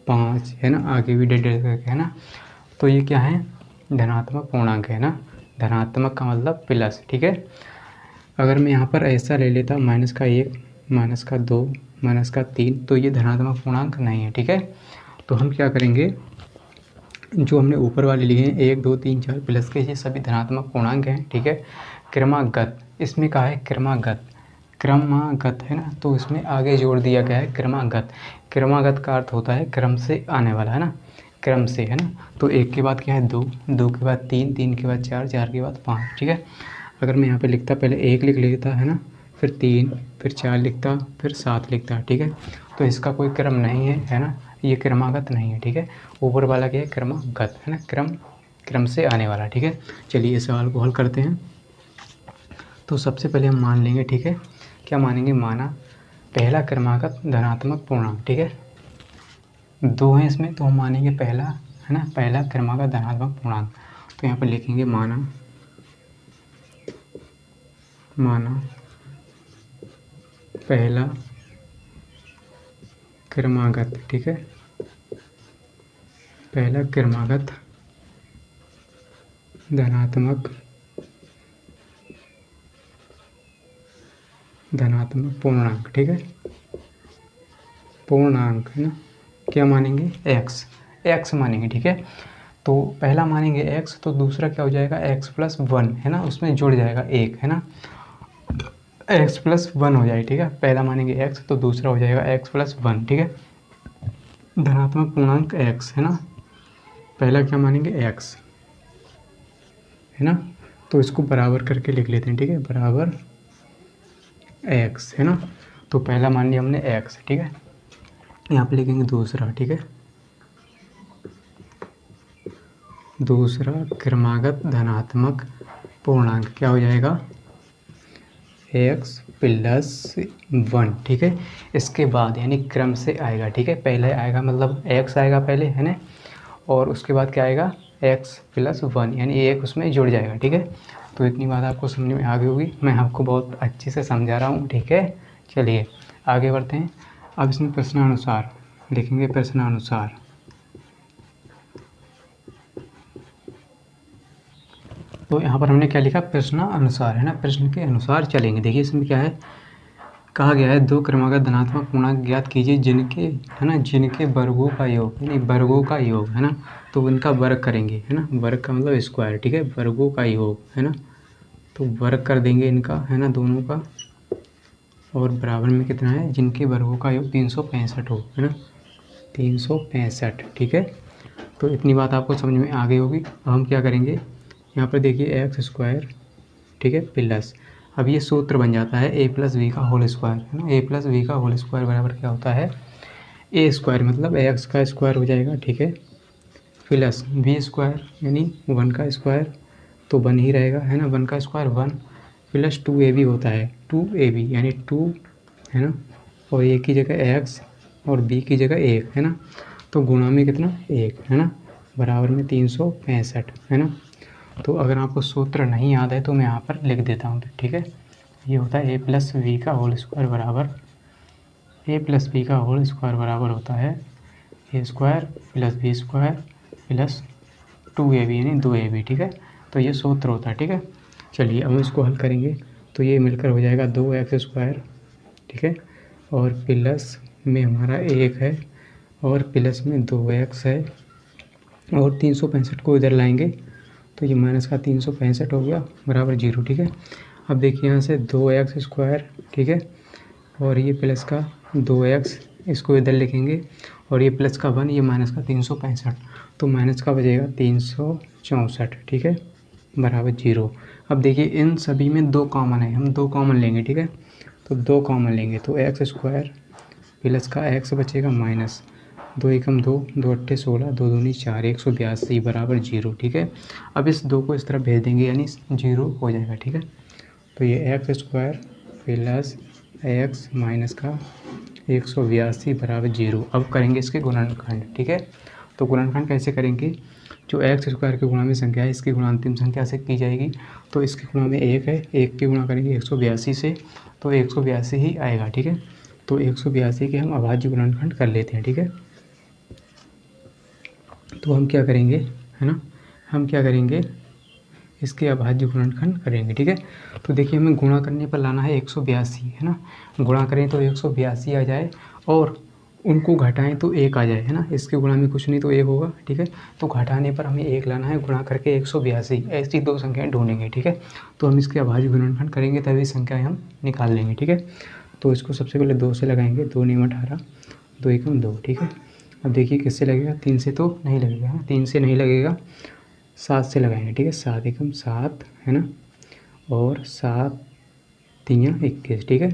5, है ना, आगे भी डेढ़ करके, है ना। तो ये क्या है, धनात्मक पूर्णांक है ना। धनात्मक का मतलब प्लस, ठीक है। अगर मैं यहाँ पर ऐसा ले लेता -1, -2, -3 तो ये धनात्मक पूर्णांक नहीं है, ठीक है। तो हम क्या करेंगे, जो हमने ऊपर वाले लिए हैं 1, 2, 3, 4 प्लस के, ये सभी धनात्मक पूर्णांक हैं, ठीक है। क्रमागत, इसमें कहा है क्रमागत, क्रमागत, है ना। तो इसमें आगे जोड़ दिया गया है क्रमागत। क्रमागत का अर्थ होता है क्रम से आने वाला, है ना, क्रम से, है ना। तो 1 के बाद क्या है 2, 2 के बाद 3, 3 के बाद 4, 4 के बाद 5, ठीक है। अगर मैं यहाँ पे लिखता, पहले 1 लिख लेता, है ना, फिर 3, फिर 4 लिखता, फिर 7 लिखता, ठीक है। तो इसका कोई क्रम नहीं है ना, ये क्रमागत नहीं है, ठीक है। ऊपर वाला क्या है, क्रमागत, है ना, क्रम से आने वाला, ठीक है। चलिए इस सवाल को हल करते हैं। तो सबसे पहले हम मान लेंगे, ठीक है, क्या मानेंगे, माना पहला क्रमागत धनात्मक पूर्णांक, ठीक है, 2 हैं इसमें, तो हम मानेंगे पहला, है ना, पहला क्रमागत धनात्मक पूर्णांक। तो यहाँ पर लिखेंगे माना पहला क्रमागत, ठीक है, पहला क्रमागत धनात्मक पूर्णांक, ठीक है, पूर्णांक, है ना। क्या मानेंगे, x मानेंगे, ठीक है। तो पहला मानेंगे x, तो दूसरा क्या हो जाएगा, x+1, है ना, उसमें जुड़ जाएगा 1, है ना, x+1 हो जाएगा, ठीक है। पहला मानेंगे x तो दूसरा हो जाएगा x+1, ठीक है, धनात्मक पूर्णांक x, है ना। पहला क्या मानेंगे x, है ना। तो इसको बराबर करके लिख लेते हैं, ठीक है, बराबर x, है ना। तो पहला मान लिया हमने x, ठीक है। यहाँ पे लिखेंगे दूसरा, ठीक है, दूसरा क्रमागत धनात्मक पूर्णांक क्या हो जाएगा, x प्लस 1, ठीक है। इसके बाद यानी क्रम से आएगा, ठीक है। पहले आएगा मतलब x आएगा पहले, है ना, और उसके बाद क्या आएगा, x प्लस 1, यानी एक उसमें जुड़ जाएगा, ठीक है। तो इतनी बात आपको समझ में आ गई होगी, मैं आपको बहुत अच्छे से समझा रहा हूँ, ठीक है। चलिए आगे बढ़ते हैं। अब इसमें प्रश्नानुसार लिखेंगे, प्रश्नानुसार। तो यहाँ पर हमने क्या लिखा, प्रश्न अनुसार, है ना, प्रश्न के अनुसार चलेंगे। देखिए इसमें क्या है, कहा गया है दो क्रमागत धनात्मक पूर्णांक ज्ञात कीजिए जिनके, है ना, जिनके वर्गों का योग, यानी वर्गों का योग, है ना, तो उनका वर्ग करेंगे, है ना, वर्ग का मतलब स्क्वायर, ठीक है, वर्गों का योग, है ना, तो वर्ग कर देंगे इनका, है ना, दोनों का, और बराबर में कितना है, जिनके वर्गों का योग 365 हो, है ना, 365, ठीक है। तो इतनी बात आपको समझ में आ गई होगी। अब हम क्या करेंगे, यहाँ पर देखिए एक्स स्क्वायर, ठीक है, प्लस, अब ये सूत्र बन जाता है ए प्लस बी का होल स्क्वायर, है ना, ए प्लस बी का होल स्क्वायर बराबर क्या होता है, ए स्क्वायर मतलब एक्स का स्क्वायर हो जाएगा, ठीक है, प्लस बी स्क्वायर यानी 1 का स्क्वायर, तो 1 ही रहेगा, है ना, 1 का स्क्वायर 1, प्लस 2ab होता है, 2ab यानी 2, है ना, और ए की जगह एक्स और बी की जगह 1, है ना, तो गुणा में कितना 1, है ना, बराबर में 365, है ना। तो अगर आपको सूत्र नहीं याद है तो मैं यहाँ पर लिख देता हूँ, ठीक है। ये होता है ए प्लस बी का होल स्क्वायर बराबर, ए प्लस बी का होल स्क्वायर बराबर होता है a square plus b square plus 2ab यानी 2ab, ठीक है। तो ये सूत्र होता है, ठीक है। चलिए अब इसको हल करेंगे, तो ये मिलकर हो जाएगा 2x स्क्वायर, ठीक है, और प्लस में हमारा 1 है, और प्लस में 2x है, और 365 को इधर लाएंगे तो ये माइनस का 365 हो गया बराबर 0, ठीक है। अब देखिए यहाँ से 2x स्क्वायर, ठीक है, और ये प्लस का 2x, इसको इधर लिखेंगे, और ये प्लस का 1, ये माइनस का 365, तो माइनस का बचेगा 364, ठीक है, बराबर 0। अब देखिए इन सभी में 2 कॉमन है, हम 2 कॉमन लेंगे, ठीक है, तो 2 कॉमन लेंगे तो एक्स स्क्वायर प्लस का एक्स बचेगा माइनस 2 एकम 2, 2 अट्ठे 16, 2 दूनी 4, 182 बराबर 0, ठीक है। अब इस 2 को इस तरफ भेज देंगे यानी 0 हो जाएगा, ठीक है। तो ये x square plus x minus का 182 बराबर 0। अब करेंगे इसके गुणनखंड, ठीक है। तो गुणनखंड कैसे करेंगे, जो एक्स स्क्वायर के गुणा में संख्या है इसकी गुणा अंतिम संख्या से की जाएगी, तो इसके गुणा में 1 है, 1 की गुणा करेंगे 182 से, तो 182 ही आएगा, ठीक है। तो 182 के हम अभाज्य गुणनखंड कर लेते हैं, ठीक है। तो हम क्या करेंगे, है ना, हम क्या करेंगे, इसके अभाज्य गुणनखंड करेंगे, ठीक है। तो देखिए हमें गुणा करने पर लाना है 182, है ना, गुणा करें तो 182 आ जाए, और उनको घटाएं तो 1 आ जाए, है ना, इसके गुणा में कुछ नहीं तो 1 होगा, ठीक है। तो घटाने पर हमें 1 लाना है, गुणा करके 182, ऐसी 2 संख्याएं ढूंढेंगे, ठीक है। तो हम इसके अभाज्य गुणनखंड करेंगे तभी संख्याएं हम निकाल लेंगे, ठीक है। तो इसको सबसे पहले 2 से लगाएंगे, 2 नियम 18, 2 एकम 2, ठीक है। अब देखिए किससे लगेगा, 3 से तो नहीं लगेगा, है ना, 3 से नहीं लगेगा, 7 से लगाएंगे, ठीक है, 7 एकम 7, है ना, और 7 तियाँ 21, ठीक है,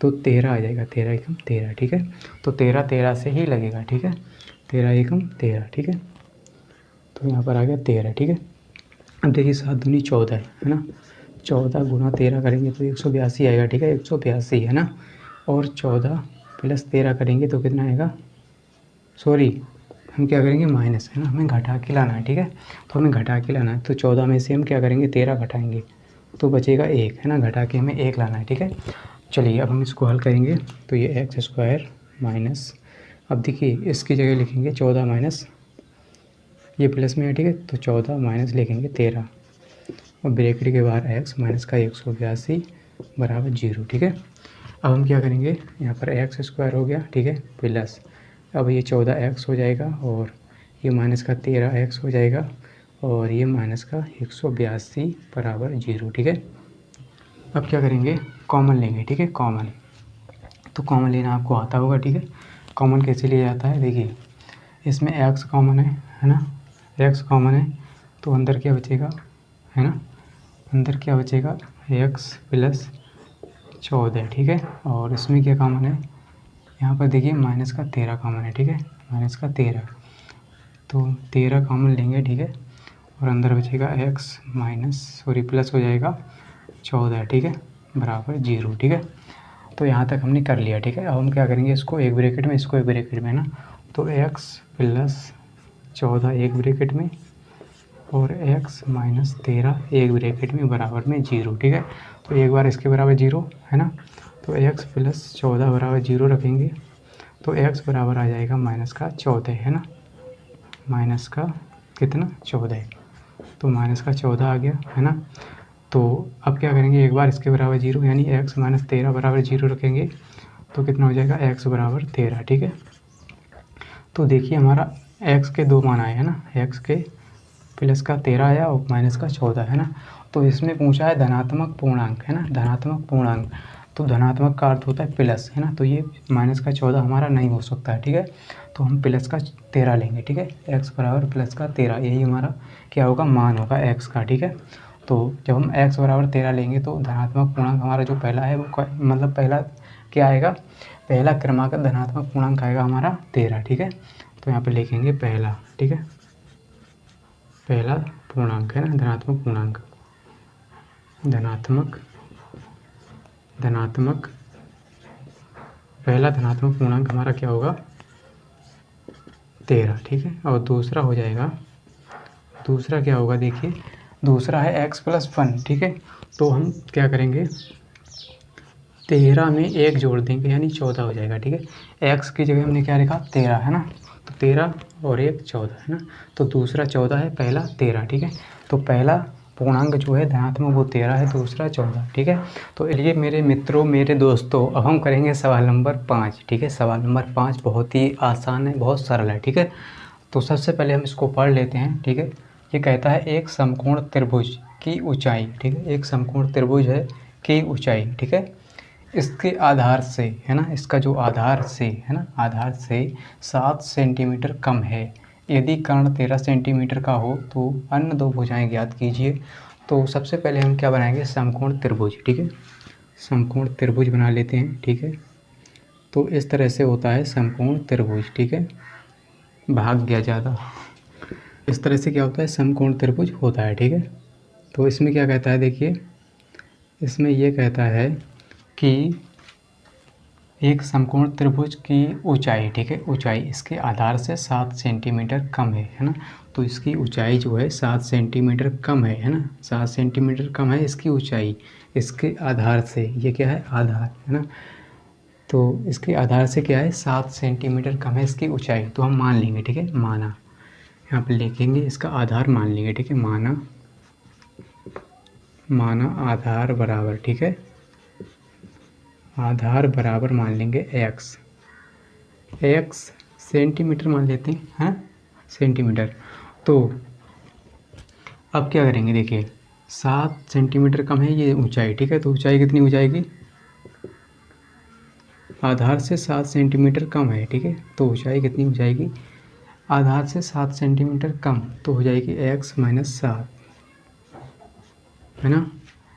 तो 13 आ जाएगा, 13 एकम 13, ठीक है। तो 13 13 से ही लगेगा, ठीक है, 13 एकम 13, ठीक है। तो यहाँ पर आ गया 13, ठीक है। अब देखिए 7 दूनी 14 है ना, 14 गुना 13 करेंगे तो 182 आएगा, ठीक है, 182, है ना, और 14 प्लस 13 करेंगे तो कितना आएगा, सॉरी हम क्या करेंगे माइनस, है ना, हमें घटा के लाना है, ठीक है। तो हमें घटा के लाना है, तो 14 में से हम क्या करेंगे 13 घटाएंगे तो बचेगा 1, है ना, घटा के हमें 1 लाना है, ठीक है। चलिए अब हम इसको हल करेंगे, तो ये एक्स स्क्वायर माइनस, अब देखिए इसकी जगह लिखेंगे 14 माइनस, ये प्लस में है, ठीक है, तो 14 माइनस लिखेंगे 13, और ब्रैकेट के बाहर एक्स माइनस का 182 बराबर 0, ठीक है। अब हम क्या करेंगे, यहाँ पर एक्स स्क्वायर हो गया, ठीक है, प्लस अब ये 14x हो जाएगा, और ये माइनस का 13x हो जाएगा, और ये माइनस का 182 बराबर 0, ठीक है। अब क्या करेंगे, कॉमन लेंगे, ठीक है, कॉमन, तो कॉमन लेना आपको आता होगा, ठीक है। कॉमन कैसे लिया जाता है, देखिए इसमें x कॉमन है ना, x कॉमन है, तो अंदर क्या बचेगा, है ना, अंदर क्या बचेगा x प्लस 14, ठीक है, और इसमें क्या कॉमन है, यहाँ पर देखिए माइनस का 13 कॉमन है, ठीक है, माइनस का 13, तो 13 कॉमन लेंगे, ठीक है, और अंदर बचेगा एक्स माइनस प्लस हो जाएगा 14, ठीक है, बराबर 0, ठीक है। तो यहाँ तक हमने कर लिया, ठीक है। अब हम क्या करेंगे, इसको एक ब्रैकेट में, इसको एक ब्रैकेट में ना, तो x प्लस 14 एक ब्रैकेट में और x माइनस 13 एक ब्रैकेट में बराबर में 0, ठीक है। तो एक बार इसके बराबर 0 है ना, तो x प्लस 14 बराबर 0 रखेंगे तो x बराबर आ जाएगा माइनस का 14, है ना, माइनस का कितना 14, तो माइनस का 14 आ गया, है ना। तो अब क्या करेंगे, एक बार इसके बराबर 0 यानी x माइनस 13 बराबर 0 रखेंगे तो कितना हो जाएगा, x बराबर 13, ठीक है। तो देखिए हमारा x के दो मान आए हैं ना, x के प्लस का 13 आया और माइनस का 14, है ना। तो इसमें पूछा है धनात्मक पूर्णांक, है ना, धनात्मक पूर्णांक। तो धनात्मक का अर्थ होता है प्लस, है ना, तो ये माइनस का 14 हमारा नहीं हो सकता है, ठीक है। तो हम प्लस का 13 लेंगे, ठीक है, x बराबर प्लस का 13, यही हमारा क्या होगा, मान होगा x का, ठीक है। तो जब हम x बराबर 13 लेंगे तो धनात्मक पूर्णांक हमारा जो पहला है वो मतलब पहला क्या आएगा, पहला क्रमांक धनात्मक पूर्णांक आएगा हमारा 13, ठीक है। तो यहाँ पे लिखेंगे पहला, ठीक है, पहला पूर्णांक है ना, धनात्मक पूर्णांक, धनात्मक पहला धनात्मक पूर्णांक हमारा क्या होगा, 13, ठीक है। और दूसरा हो जाएगा, दूसरा क्या होगा, देखिए दूसरा है x प्लस 1, ठीक है। तो हम क्या करेंगे, 13 में 1 जोड़ देंगे यानी 14 हो जाएगा, ठीक है। x की जगह हमने क्या लिखा, 13, है ना, तो 13 और 1 14, है ना। तो दूसरा 14 है, पहला 13, ठीक है। तो पहला पूर्णांक जो है धनात्मक वो 13 है, दूसरा 14, ठीक है। तो ये मेरे मित्रों, मेरे दोस्तों, अब हम करेंगे सवाल नंबर 5, ठीक है। सवाल नंबर 5 बहुत ही आसान है, बहुत सरल है, ठीक है। तो सबसे पहले हम इसको पढ़ लेते हैं, ठीक है। ये कहता है एक समकोण त्रिभुज की ऊंचाई, ठीक है, एक समकोण त्रिभुज है की ऊंचाई, ठीक है, इसके आधार से, है ना, इसका जो आधार से, है ना, आधार से 7 सेंटीमीटर कम है। यदि कर्ण 13 सेंटीमीटर का हो तो अन्य दो भुजाएं ज्ञात कीजिए। तो सबसे पहले हम क्या बनाएंगे, समकोण त्रिभुज, ठीक है, समकोण त्रिभुज बना लेते हैं, ठीक है। तो इस तरह से होता है समकोण त्रिभुज, ठीक है, भाग गया ज़्यादा, इस तरह से क्या होता है, समकोण त्रिभुज होता है, ठीक है। तो इसमें क्या कहता है, देखिए इसमें ये कहता है कि एक समकोण त्रिभुज की ऊंचाई, ठीक है, ऊंचाई इसके आधार से 7 सेंटीमीटर कम है ना। तो इसकी ऊंचाई जो है 7 सेंटीमीटर कम है ना, 7 सेंटीमीटर कम है इसकी ऊंचाई, इसके आधार से, ये क्या है, आधार, है ना। तो इसके आधार से क्या है, 7 सेंटीमीटर कम है इसकी ऊंचाई, तो हम मान लेंगे, ठीक है, माना, यहाँ पे लिखेंगे इसका आधार मान लेंगे, ठीक है, माना आधार बराबर, ठीक है, आधार बराबर मान लेंगे x सेंटीमीटर मान लेते हैं, सेंटीमीटर। तो अब क्या करेंगे, देखिए 7 सेंटीमीटर कम है ये ऊंचाई, ठीक है। तो ऊंचाई कितनी हो जाएगी, आधार से 7 सेंटीमीटर कम है, ठीक है। तो ऊंचाई कितनी हो जाएगी, आधार से 7 सेंटीमीटर कम, तो हो जाएगी x माइनस 7, है ना,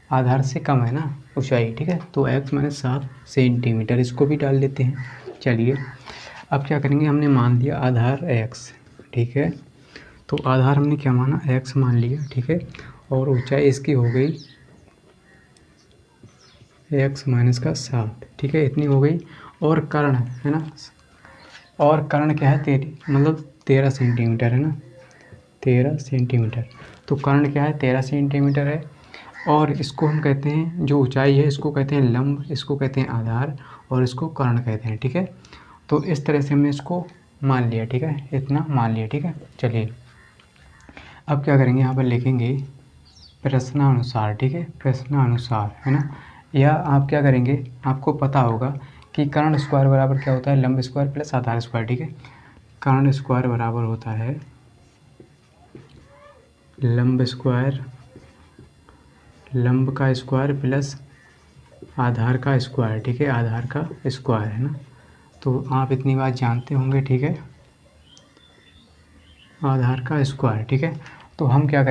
आधार से कम है ना ऊंचाई, ठीक है। तो x माइनस 7 सेंटीमीटर, इसको भी डाल लेते हैं। चलिए अब क्या करेंगे, हमने मान लिया आधार x, ठीक है। तो आधार हमने क्या माना, x मान लिया, ठीक है। और ऊंचाई इसकी हो गई x माइनस का 7, ठीक है, इतनी हो गई। और कर्ण है ना, और कर्ण क्या है, 13 सेंटीमीटर, है ना, 13 सेंटीमीटर। तो कर्ण क्या है, 13 सेंटीमीटर है। और इसको हम कहते हैं, जो ऊंचाई है इसको कहते हैं लंब, इसको कहते हैं आधार, और इसको कर्ण कहते हैं, ठीक है। तो इस तरह से हमने इसको मान लिया, ठीक है, इतना मान लिया, ठीक है। चलिए अब क्या करेंगे, यहाँ पर लिखेंगे प्रश्नानुसार, ठीक है, प्रश्नानुसार, है ना। या आप क्या करेंगे, आपको पता होगा कि कर्ण स्क्वायर बराबर क्या होता है, लंब स्क्वायर प्लस आधार स्क्वायर, ठीक है। कर्ण स्क्वायर बराबर होता है लंब स्क्वायर, लंब का स्क्वायर प्लस आधार का स्क्वायर, ठीक है, आधार का स्क्वायर, है ना। तो आप इतनी बात जानते होंगे, ठीक है, आधार का स्क्वायर, ठीक है। तो हम क्या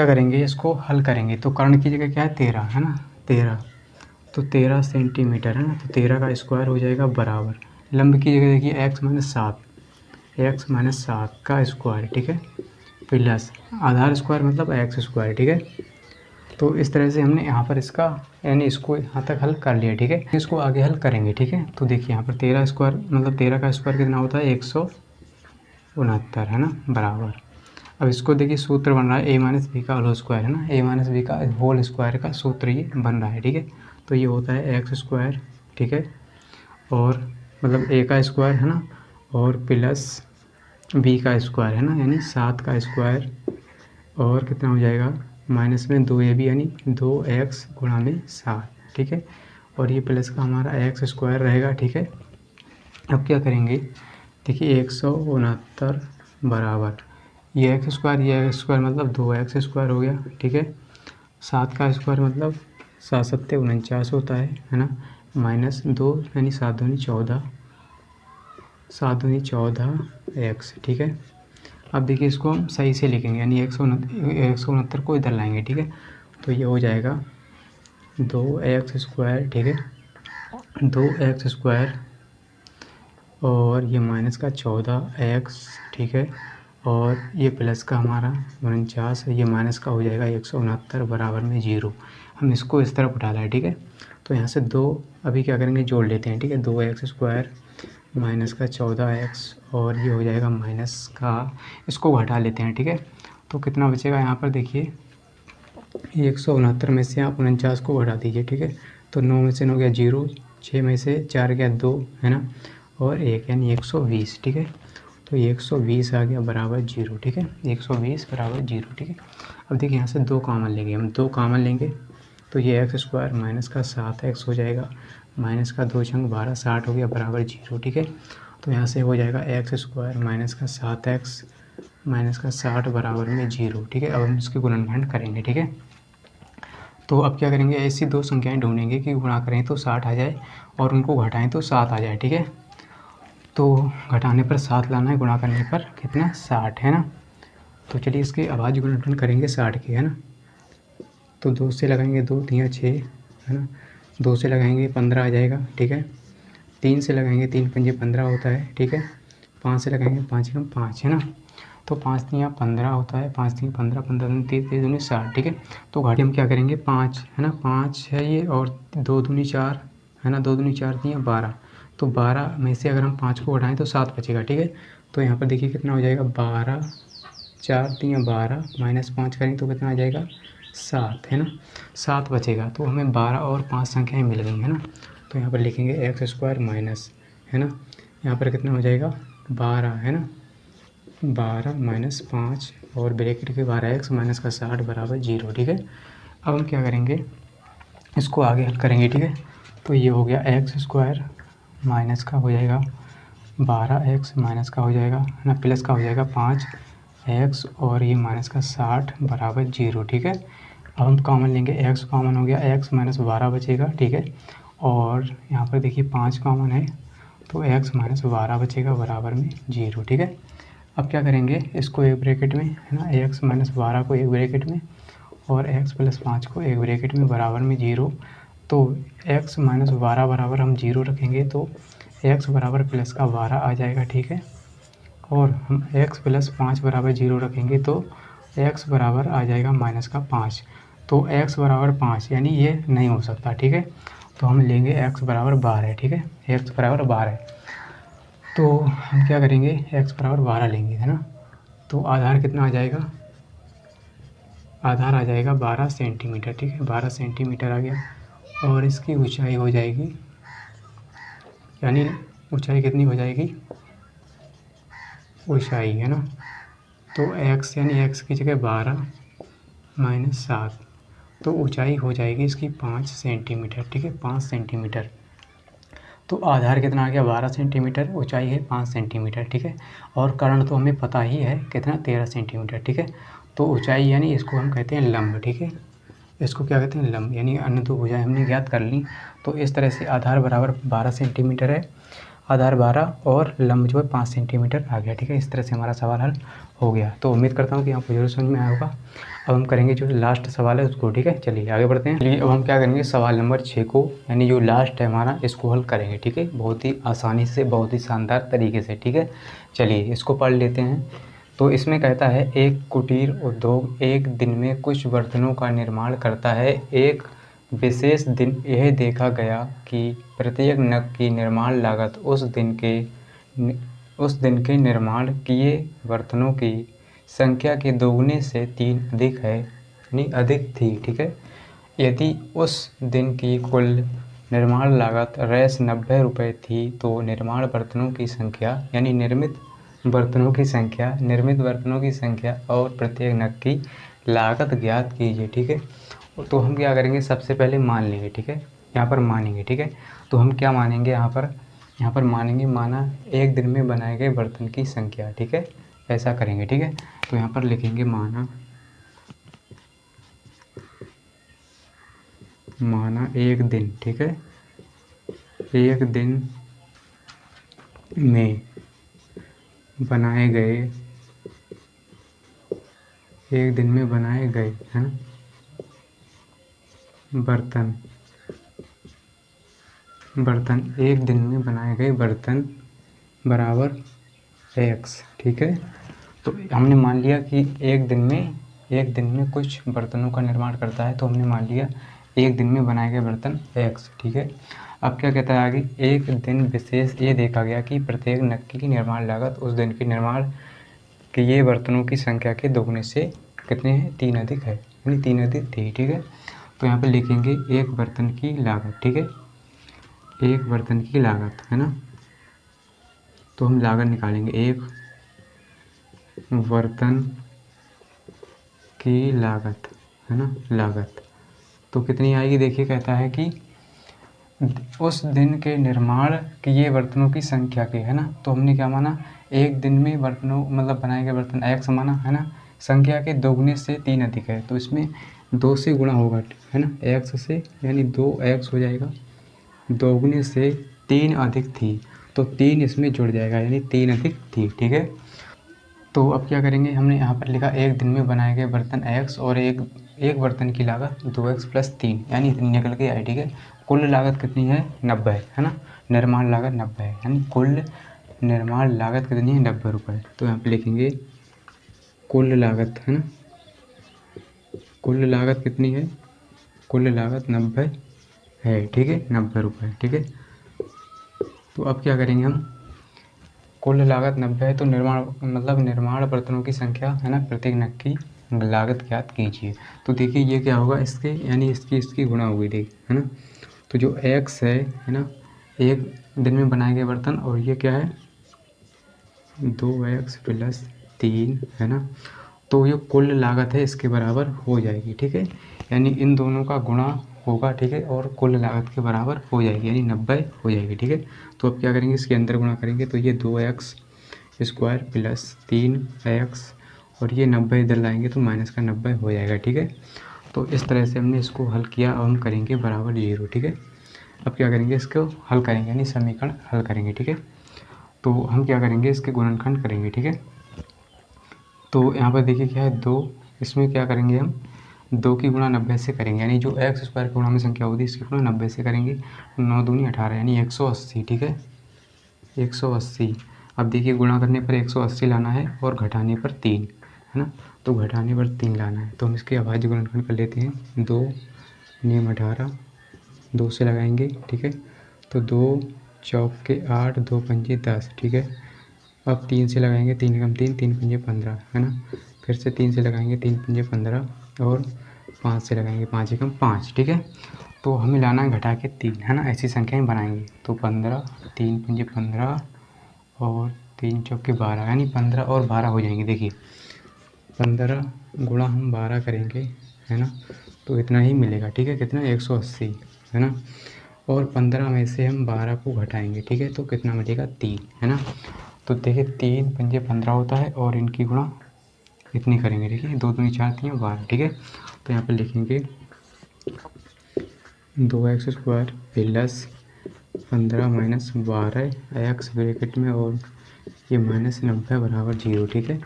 करेंगे, इसको हल करेंगे। तो कर्ण की जगह क्या है, 13, है ना, 13, तो 13 सेंटीमीटर, है ना। तो 13 का स्क्वायर हो जाएगा बराबर, लंब की जगह देखिए x माइनस 7, एक्स माइनस 7 का स्क्वायर, ठीक है, प्लस आधार स्क्वायर मतलब एक्स स्क्वायर, ठीक है। तो इस तरह से हमने यहाँ पर इसका यानी इसको यहाँ तक हल कर लिया, ठीक है। इसको आगे हल करेंगे, ठीक है। तो देखिए यहाँ पर 13 स्क्वायर मतलब 13 का स्क्वायर कितना होता है 169, है ना, बराबर। अब इसको देखिए सूत्र बन रहा है ए माइनस बी का होल स्क्वायर, है ना, ए माइनस बी का होल स्क्वायर का सूत्र ये बन रहा है, ठीक है। तो ये होता है एक्स स्क्वायर, ठीक है, और मतलब ए का स्क्वायर, है ना, और प्लस बी का स्क्वायर, है ना, यानी 7 का स्क्वायर, और कितना हो जाएगा माइनस में 2ab यानी 2x गुणा में 7, ठीक है, और ये प्लस का हमारा एक्स स्क्वायर रहेगा, ठीक है। अब क्या करेंगे, देखिए 169 बराबर ये एक्स स्क्वायर मतलब 2x स्क्वायर हो गया, ठीक है। 7 का स्क्वायर मतलब 7 सत्ते 49 होता है ना, माइनस 2 यानी 7 दूनी 14, 7 दूनी 14x, ठीक है। अब देखिए इसको हम सही से लिखेंगे यानी 169 को इधर लाएंगे, ठीक है। तो ये हो जाएगा 2x स्क्वायर, ठीक है, 2x स्क्वायर और ये माइनस का 14x, ठीक है, और ये प्लस का हमारा 49 है, ये माइनस का हो जाएगा 169 बराबर में 0। हम इसको इस तरफ उठा लाए, ठीक है। तो यहाँ से 2 अभी क्या करेंगे जोड़ लेते हैं, ठीक है, 2x स्क्वायर माइनस का 14x और ये हो जाएगा माइनस का, इसको घटा लेते हैं, ठीक है। तो कितना बचेगा यहाँ पर देखिए 169 में से आप 49 को घटा दीजिए, ठीक है। तो 9 में से 9 गया 0, 6 में से 4 गया 2, है ना, और 1 यानी 120, ठीक है। तो 120 आ गया बराबर 0, ठीक है, 120 बराबर 0, ठीक है। अब देखिए यहाँ से 2 कॉमन लेंगे, हम 2 कॉमन लेंगे तो ये एक्स स्क्वायर माइनस का 7x हो जाएगा, माइनस का 2 छंग 12, 60 हो गया बराबर 0, ठीक है। तो यहाँ से हो जाएगा एक्स स्क्वायर माइनस का 7x माइनस का 60 बराबर में 0, ठीक है। अब हम इसके गुणनखंड करेंगे, ठीक है। तो अब क्या करेंगे, ऐसी 2 संख्याएं ढूंढेंगे कि गुणा करें तो 60 आ जाए और उनको घटाएं तो 7 आ जाए, ठीक है। तो घटाने पर 7 लाना है, गुणा करने पर कितना 60, है ना। तो चलिए इसके अभाज्य गुणनखंड करेंगे 60 के, है ना। तो 2 से लगाएंगे 2 3 6, है ना, 2 से लगाएंगे 15 आ जाएगा, ठीक है। 3 से लगाएंगे 3 पंजे 15 होता है, ठीक है। 5 से लगाएंगे 5 एकम 5, है ना। तो 5 तियाँ 15 होता है, 5 तियाँ 15, 15 दूनी 30, 30 दूनी 60, ठीक है। तो घाटी हम क्या करेंगे 5, है ना, 5 है ये और 2 दूनी 4, है ना, 2 दूनी 4 तियाँ 12। तो 12 में से अगर हम 5 को घटाएं तो 7 बचेगा, ठीक है। तो यहाँ पर देखिए कितना हो जाएगा 12, 4 तियाँ 12 माइनस 5 करेंगे तो कितना आ जाएगा 7, है ना, 7 बचेगा। तो हमें 12 और 5 संख्याएं मिल गई, है ना। तो यहाँ पर लिखेंगे एक्स स्क्वायर माइनस, है ना, यहाँ पर कितना हो जाएगा 12, है ना, 12 माइनस 5 और ब्रैकेट के 12x माइनस का 60 बराबर 0, ठीक है। अब हम क्या करेंगे इसको आगे हल करेंगे, ठीक है। तो ये हो गया एक्स स्क्वायर माइनस का हो जाएगा 12x माइनस का हो जाएगा, है ना, प्लस का हो जाएगा 5x और ये माइनस का 60 बराबर 0, ठीक है। अब हम कॉमन लेंगे, x कॉमन हो गया, x माइनस 12 बचेगा, ठीक है। और यहाँ पर देखिए 5 कॉमन है तो x माइनस 12 बचेगा बराबर में 0, ठीक है। अब क्या करेंगे इसको एक ब्रैकेट में, है ना, x माइनस 12 को एक ब्रैकेट में और x प्लस 5 को एक ब्रैकेट में बराबर में 0। तो x माइनस 12 बराबर हम 0 रखेंगे तो x बराबर प्लस का 12 आ जाएगा, ठीक है। और हम x प्लस 5 बराबर 0 रखेंगे तो x बराबर आ जाएगा माइनस का 5। तो x बराबर 5 यानी ये नहीं हो सकता, ठीक है। तो हम लेंगे x बराबर 12, ठीक है, x बराबर 12। तो हम क्या करेंगे x बराबर 12 लेंगे, है ना। तो आधार कितना आ जाएगा, आधार आ जाएगा 12 सेंटीमीटर, ठीक है, 12 सेंटीमीटर आ गया। और इसकी ऊंचाई हो जाएगी, यानी ऊंचाई कितनी हो जाएगी, ऊंचाई, है ना। तो x यानी x की जगह 12 माइनस 7, तो ऊंचाई हो जाएगी इसकी 5 सेंटीमीटर, ठीक है, 5 सेंटीमीटर। तो आधार कितना आ गया 12 सेंटीमीटर, ऊंचाई है 5 सेंटीमीटर, ठीक है। और कर्ण तो हमें पता ही है कितना 13 सेंटीमीटर, ठीक है। तो ऊंचाई यानी इसको हम कहते हैं लंब, ठीक है, इसको क्या कहते हैं लंब, यानी अन्य दो भुजाएं हमने ज्ञात कर ली। तो इस तरह से आधार बराबर 12 सेंटीमीटर है आधार 12 और लंब जो है 5 सेंटीमीटर आ गया। ठीक है, इस तरह से हमारा सवाल हल हो गया। तो उम्मीद करता हूँ कि आपको जरूर समझ में आया होगा। अब हम करेंगे जो लास्ट सवाल है उसको। ठीक है, चलिए आगे बढ़ते हैं। चलिए अब हम क्या करेंगे, सवाल नंबर 6 को यानी जो लास्ट है हमारा, इसको हल करेंगे। ठीक है, बहुत ही आसानी से, बहुत ही शानदार तरीके से। ठीक है, चलिए इसको पढ़ लेते हैं। तो इसमें कहता है, एक कुटीर उद्योग एक दिन में कुछ बर्तनों का निर्माण करता है। एक विशेष दिन यह देखा गया कि प्रत्येक नग की निर्माण लागत उस दिन के निर्माण किए बर्तनों की संख्या के दोगुने से 3 अधिक है, यानी अधिक थी। ठीक है, यदि उस दिन की कुल निर्माण लागत रैस 90 रुपये थी तो निर्माण बर्तनों की संख्या यानी निर्मित बर्तनों की संख्या और प्रत्येक नग की लागत ज्ञात कीजिए। ठीक है, तो हम क्या करेंगे, सबसे पहले मान लेंगे। ठीक है, यहाँ पर मानेंगे। ठीक है, तो हम क्या मानेंगे, यहाँ पर मानेंगे, माना एक दिन में बनाए गए बर्तन की संख्या। ठीक है, ऐसा करेंगे। ठीक है, तो यहाँ पर लिखेंगे माना एक दिन। ठीक है, एक दिन में बनाए गए है ना बर्तन एक दिन में बनाए गए बर्तन बराबर x। ठीक है, तो हमने मान लिया कि एक दिन में कुछ बर्तनों का निर्माण करता है, तो हमने मान लिया एक दिन में बनाए गए बर्तन x। ठीक है, अब क्या कहता है आगे, एक दिन विशेष ये देखा गया कि प्रत्येक नग की निर्माण लागत उस दिन के निर्माण किए बर्तनों की संख्या के दोगुने से कितने हैं, 3 अधिक है, यानी 3 अधिक थी। ठीक है, तो यहाँ पे लिखेंगे एक बर्तन की लागत। ठीक है, एक बर्तन की लागत है ना, तो हम लागत निकालेंगे, एक बर्तन की लागत है ना, लागत तो कितनी आएगी, देखिए कहता है कि उस दिन के निर्माण किए बर्तनों की संख्या के, है ना, तो हमने क्या माना, एक दिन में बर्तनों मतलब बनाए गए बर्तन x माना, है ना, संख्या के दोगुने से 3 अधिक है, तो इसमें 2 से गुणा होगा, है ना, x से, यानी 2x हो जाएगा, दोगुने से 3 अधिक थी, तो 3 इसमें जुड़ जाएगा, यानी 3 अधिक थी। ठीक है, तो अब क्या करेंगे, हमने यहाँ पर लिखा एक दिन में बनाए गए बर्तन x और एक बर्तन की लागत 2x + 3, यानी निकल के आई। ठीक है, कुल लागत कितनी है, 90 है ना, निर्माण लागत 90 है, यानी कुल निर्माण लागत कितनी है, 90 रुपये। तो यहाँ पे लिखेंगे कुल लागत, है ना, कुल लागत कितनी है, कुल लागत 90 है। ठीक है, 90 रुपये। ठीक है, तो अब क्या करेंगे हम, कुल लागत 90 है, तो निर्माण बर्तनों की संख्या, है ना, प्रत्येक नग की लागत ज्ञात कीजिए। तो देखिए ये क्या होगा, इसके यानी इसकी गुणा होगी, देखिए, है ना, तो जो x है ना, एक दिन में बनाए गए बर्तन, और ये क्या है, 2x + 3, है ना, तो ये कुल लागत है, इसके बराबर हो जाएगी। ठीक है, यानी इन दोनों का गुणा होगा। ठीक है, और कुल लागत के बराबर हो जाएगी, यानी 90 हो जाएगी। ठीक है, तो अब क्या करेंगे, इसके अंदर गुणा करेंगे, तो ये 2x² + 3x, और ये 90 इधर लाएंगे तो माइनस का 90 हो जाएगा। ठीक है, तो इस तरह से हमने इसको हल किया। अब हम करेंगे बराबर 0। ठीक है, अब क्या करेंगे, इसको हल करेंगे, यानी समीकरण हल करेंगे। ठीक है, तो हम क्या करेंगे, इसके गुणनखंड करेंगे। ठीक है, तो यहाँ पर देखिए क्या है, 2, इसमें क्या करेंगे हम, 2 की गुणा 90 से करेंगे, यानी जो x² की गुणा में संख्या होती है इसकी गुणा 90 से करेंगे, 9 दूनी 18, यानी 180। ठीक है, 180। अब देखिए गुणा करने पर 180 लाना है और घटाने पर 3, है ना, तो घटाने पर 3 लाना है, तो हम इसके अभाज्य गुणनखंड कर लेते हैं। 2 नीम 18, 2 से लगाएंगे। ठीक है, तो 2 चौके 8, 2 पंजे 10। ठीक है, अब 3 से लगाएंगे, 3 कम 3, 3 पंजे 15, है ना, फिर से 3 से लगाएंगे, 3 पंजे 15, और 5 से लगाएंगे, 5 एकम 5। ठीक है, तो हमें लाना है घटा के 3, है ना, ऐसी संख्याएं बनाएंगे, तो 15, 3 पंजे 15, और 3 चौके 12, यानी 15 और 12 हो जाएंगे। देखिए 15 गुणा हम 12 करेंगे, है ना, तो इतना ही मिलेगा। ठीक है, कितना, 180, है ना, और 15 में से हम 12 को घटाएंगे। ठीक है, तो कितना मिलेगा, 3, है ना, तो देखिए 3 पंजे 15 होता है, और इनकी गुणा इतनी करेंगे। देखिए 2 दूनी 4, 3 12। ठीक है, तो यहाँ पर लिखेंगे 2x² + 15 माइनस 12 एक्स ब्रैकेट में और ये माइनस 90 बराबर 0। ठीक है,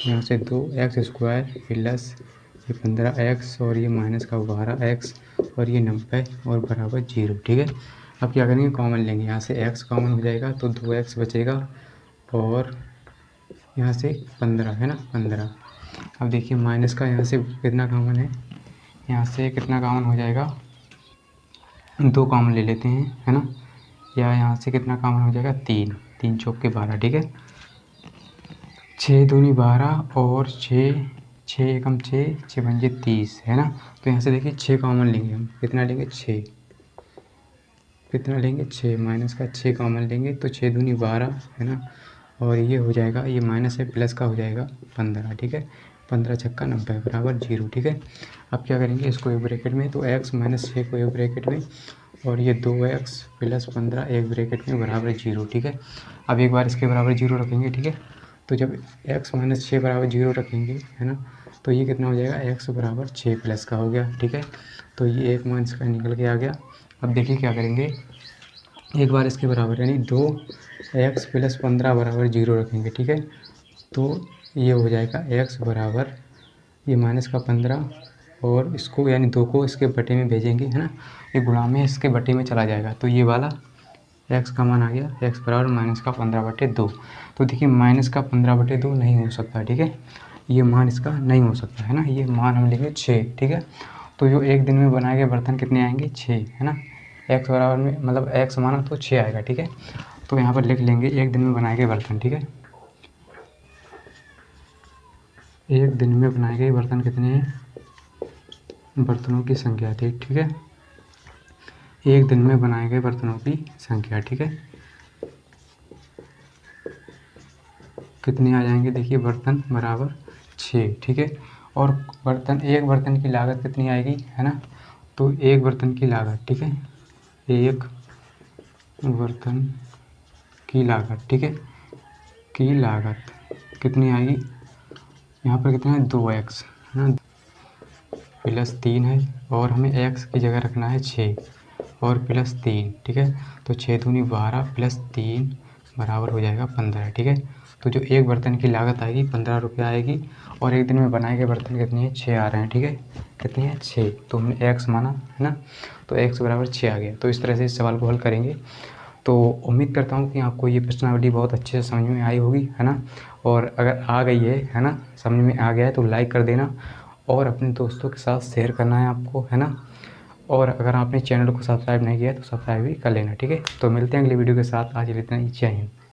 यहाँ से 2x² प्लस ये 15x और ये माइनस का 12x और ये 90 और बराबर 0। ठीक है, अब क्या करेंगे, कॉमन लेंगे, यहाँ से x कॉमन हो जाएगा तो 2x बचेगा और यहाँ से 15 है ना, 15। अब देखिए माइनस का यहाँ से कितना कॉमन है, यहाँ से कितना कॉमन हो जाएगा, 2 कॉमन ले लेते हैं है ना, या यहाँ से कितना कॉमन हो जाएगा, 3, 3 चौक के 12। ठीक है, 6 दूनी 12 और 6, 6 एकम 6, 6 पंजे 30 है ना। तो यहाँ से देखिए 6 कॉमन लेंगे हम, कितना लेंगे, 6, कितना लेंगे, 6, माइनस का 6 कॉमन लेंगे तो 6 दूनी 12 है ना, और ये हो जाएगा, ये माइनस है प्लस का हो जाएगा 15। ठीक है, 15 छक्का 90 बराबर 0। ठीक है, अब क्या करेंगे, इसको एक ब्रैकेट में, तो x माइनस 6 को एक ब्रैकेट में और ये 2x प्लस 15 एक ब्रैकेट में बराबर 0। ठीक है, अब एक बार इसके बराबर 0 रखेंगे। ठीक है, तो जब x माइनस 6 बराबर 0 रखेंगे है ना, तो ये कितना हो जाएगा, x बराबर 6 प्लस का हो गया। ठीक है, तो ये एक माइनस का निकल के आ गया। अब देखिए क्या करेंगे, एक बार इसके बराबर यानी 2x प्लस 15 बराबर 0 रखेंगे। ठीक है, तो ये हो जाएगा x बराबर ये माइनस का 15 और इसको यानी 2 को इसके बटे में भेजेंगे है ना, ये गुणा में इसके बटे में चला जाएगा, तो ये वाला x का मान आ गया, x बराबर माइनस का 15/2। तो देखिए माइनस का 15/2 नहीं हो सकता। ठीक है, ये मान इसका नहीं हो सकता है ना, ये मान हम लेंगे 6। ठीक है, तो जो एक दिन में बनाए गए बर्तन कितने आएंगे, 6 है ना, x बराबर में मतलब x माना तो 6 आएगा। ठीक है, तो यहाँ पर लिख लेंगे एक दिन में बनाए गए बर्तन। ठीक है, एक दिन में बनाए गए बर्तन कितने हैं, बर्तनों की संख्या थी। ठीक है, एक दिन में बनाए गए बर्तनों की संख्या। ठीक है, कितने आ जाएंगे, देखिए बर्तन बराबर 6। ठीक है, और बर्तन, एक बर्तन की लागत कितनी आएगी है ना, तो एक बर्तन की लागत, ठीक है, एक बर्तन की लागत, ठीक है, की लागत कितनी आएगी, यहाँ पर कितना है, 2x है ना, प्लस 3 है और हमें x की जगह रखना है 6 और प्लस 3। ठीक है, तो 6 दूनी 12 प्लस 3 बराबर हो जाएगा 15। ठीक है, तो जो एक बर्तन की लागत आएगी 15 रुपये आएगी और एक दिन में बनाए गए बर्तन कितने हैं, 6 आ रहे हैं। ठीक है, कितने हैं, 6, तो हमने x माना है ना, तो x बराबर 6 आ गया। तो इस तरह से इस सवाल को हल करेंगे। तो उम्मीद करता हूँ कि आपको ये प्रश्नावली बहुत अच्छे से समझ में आई होगी है ना, और अगर आ गई है ना, समझ में आ गया है तो लाइक कर देना और अपने दोस्तों के साथ शेयर करना है आपको है ना, और अगर आपने चैनल को सब्सक्राइब नहीं किया है तो सब्सक्राइब भी कर लेना। ठीक है, तो मिलते हैं अगली वीडियो के साथ, आज इतना ही, जय हिंद।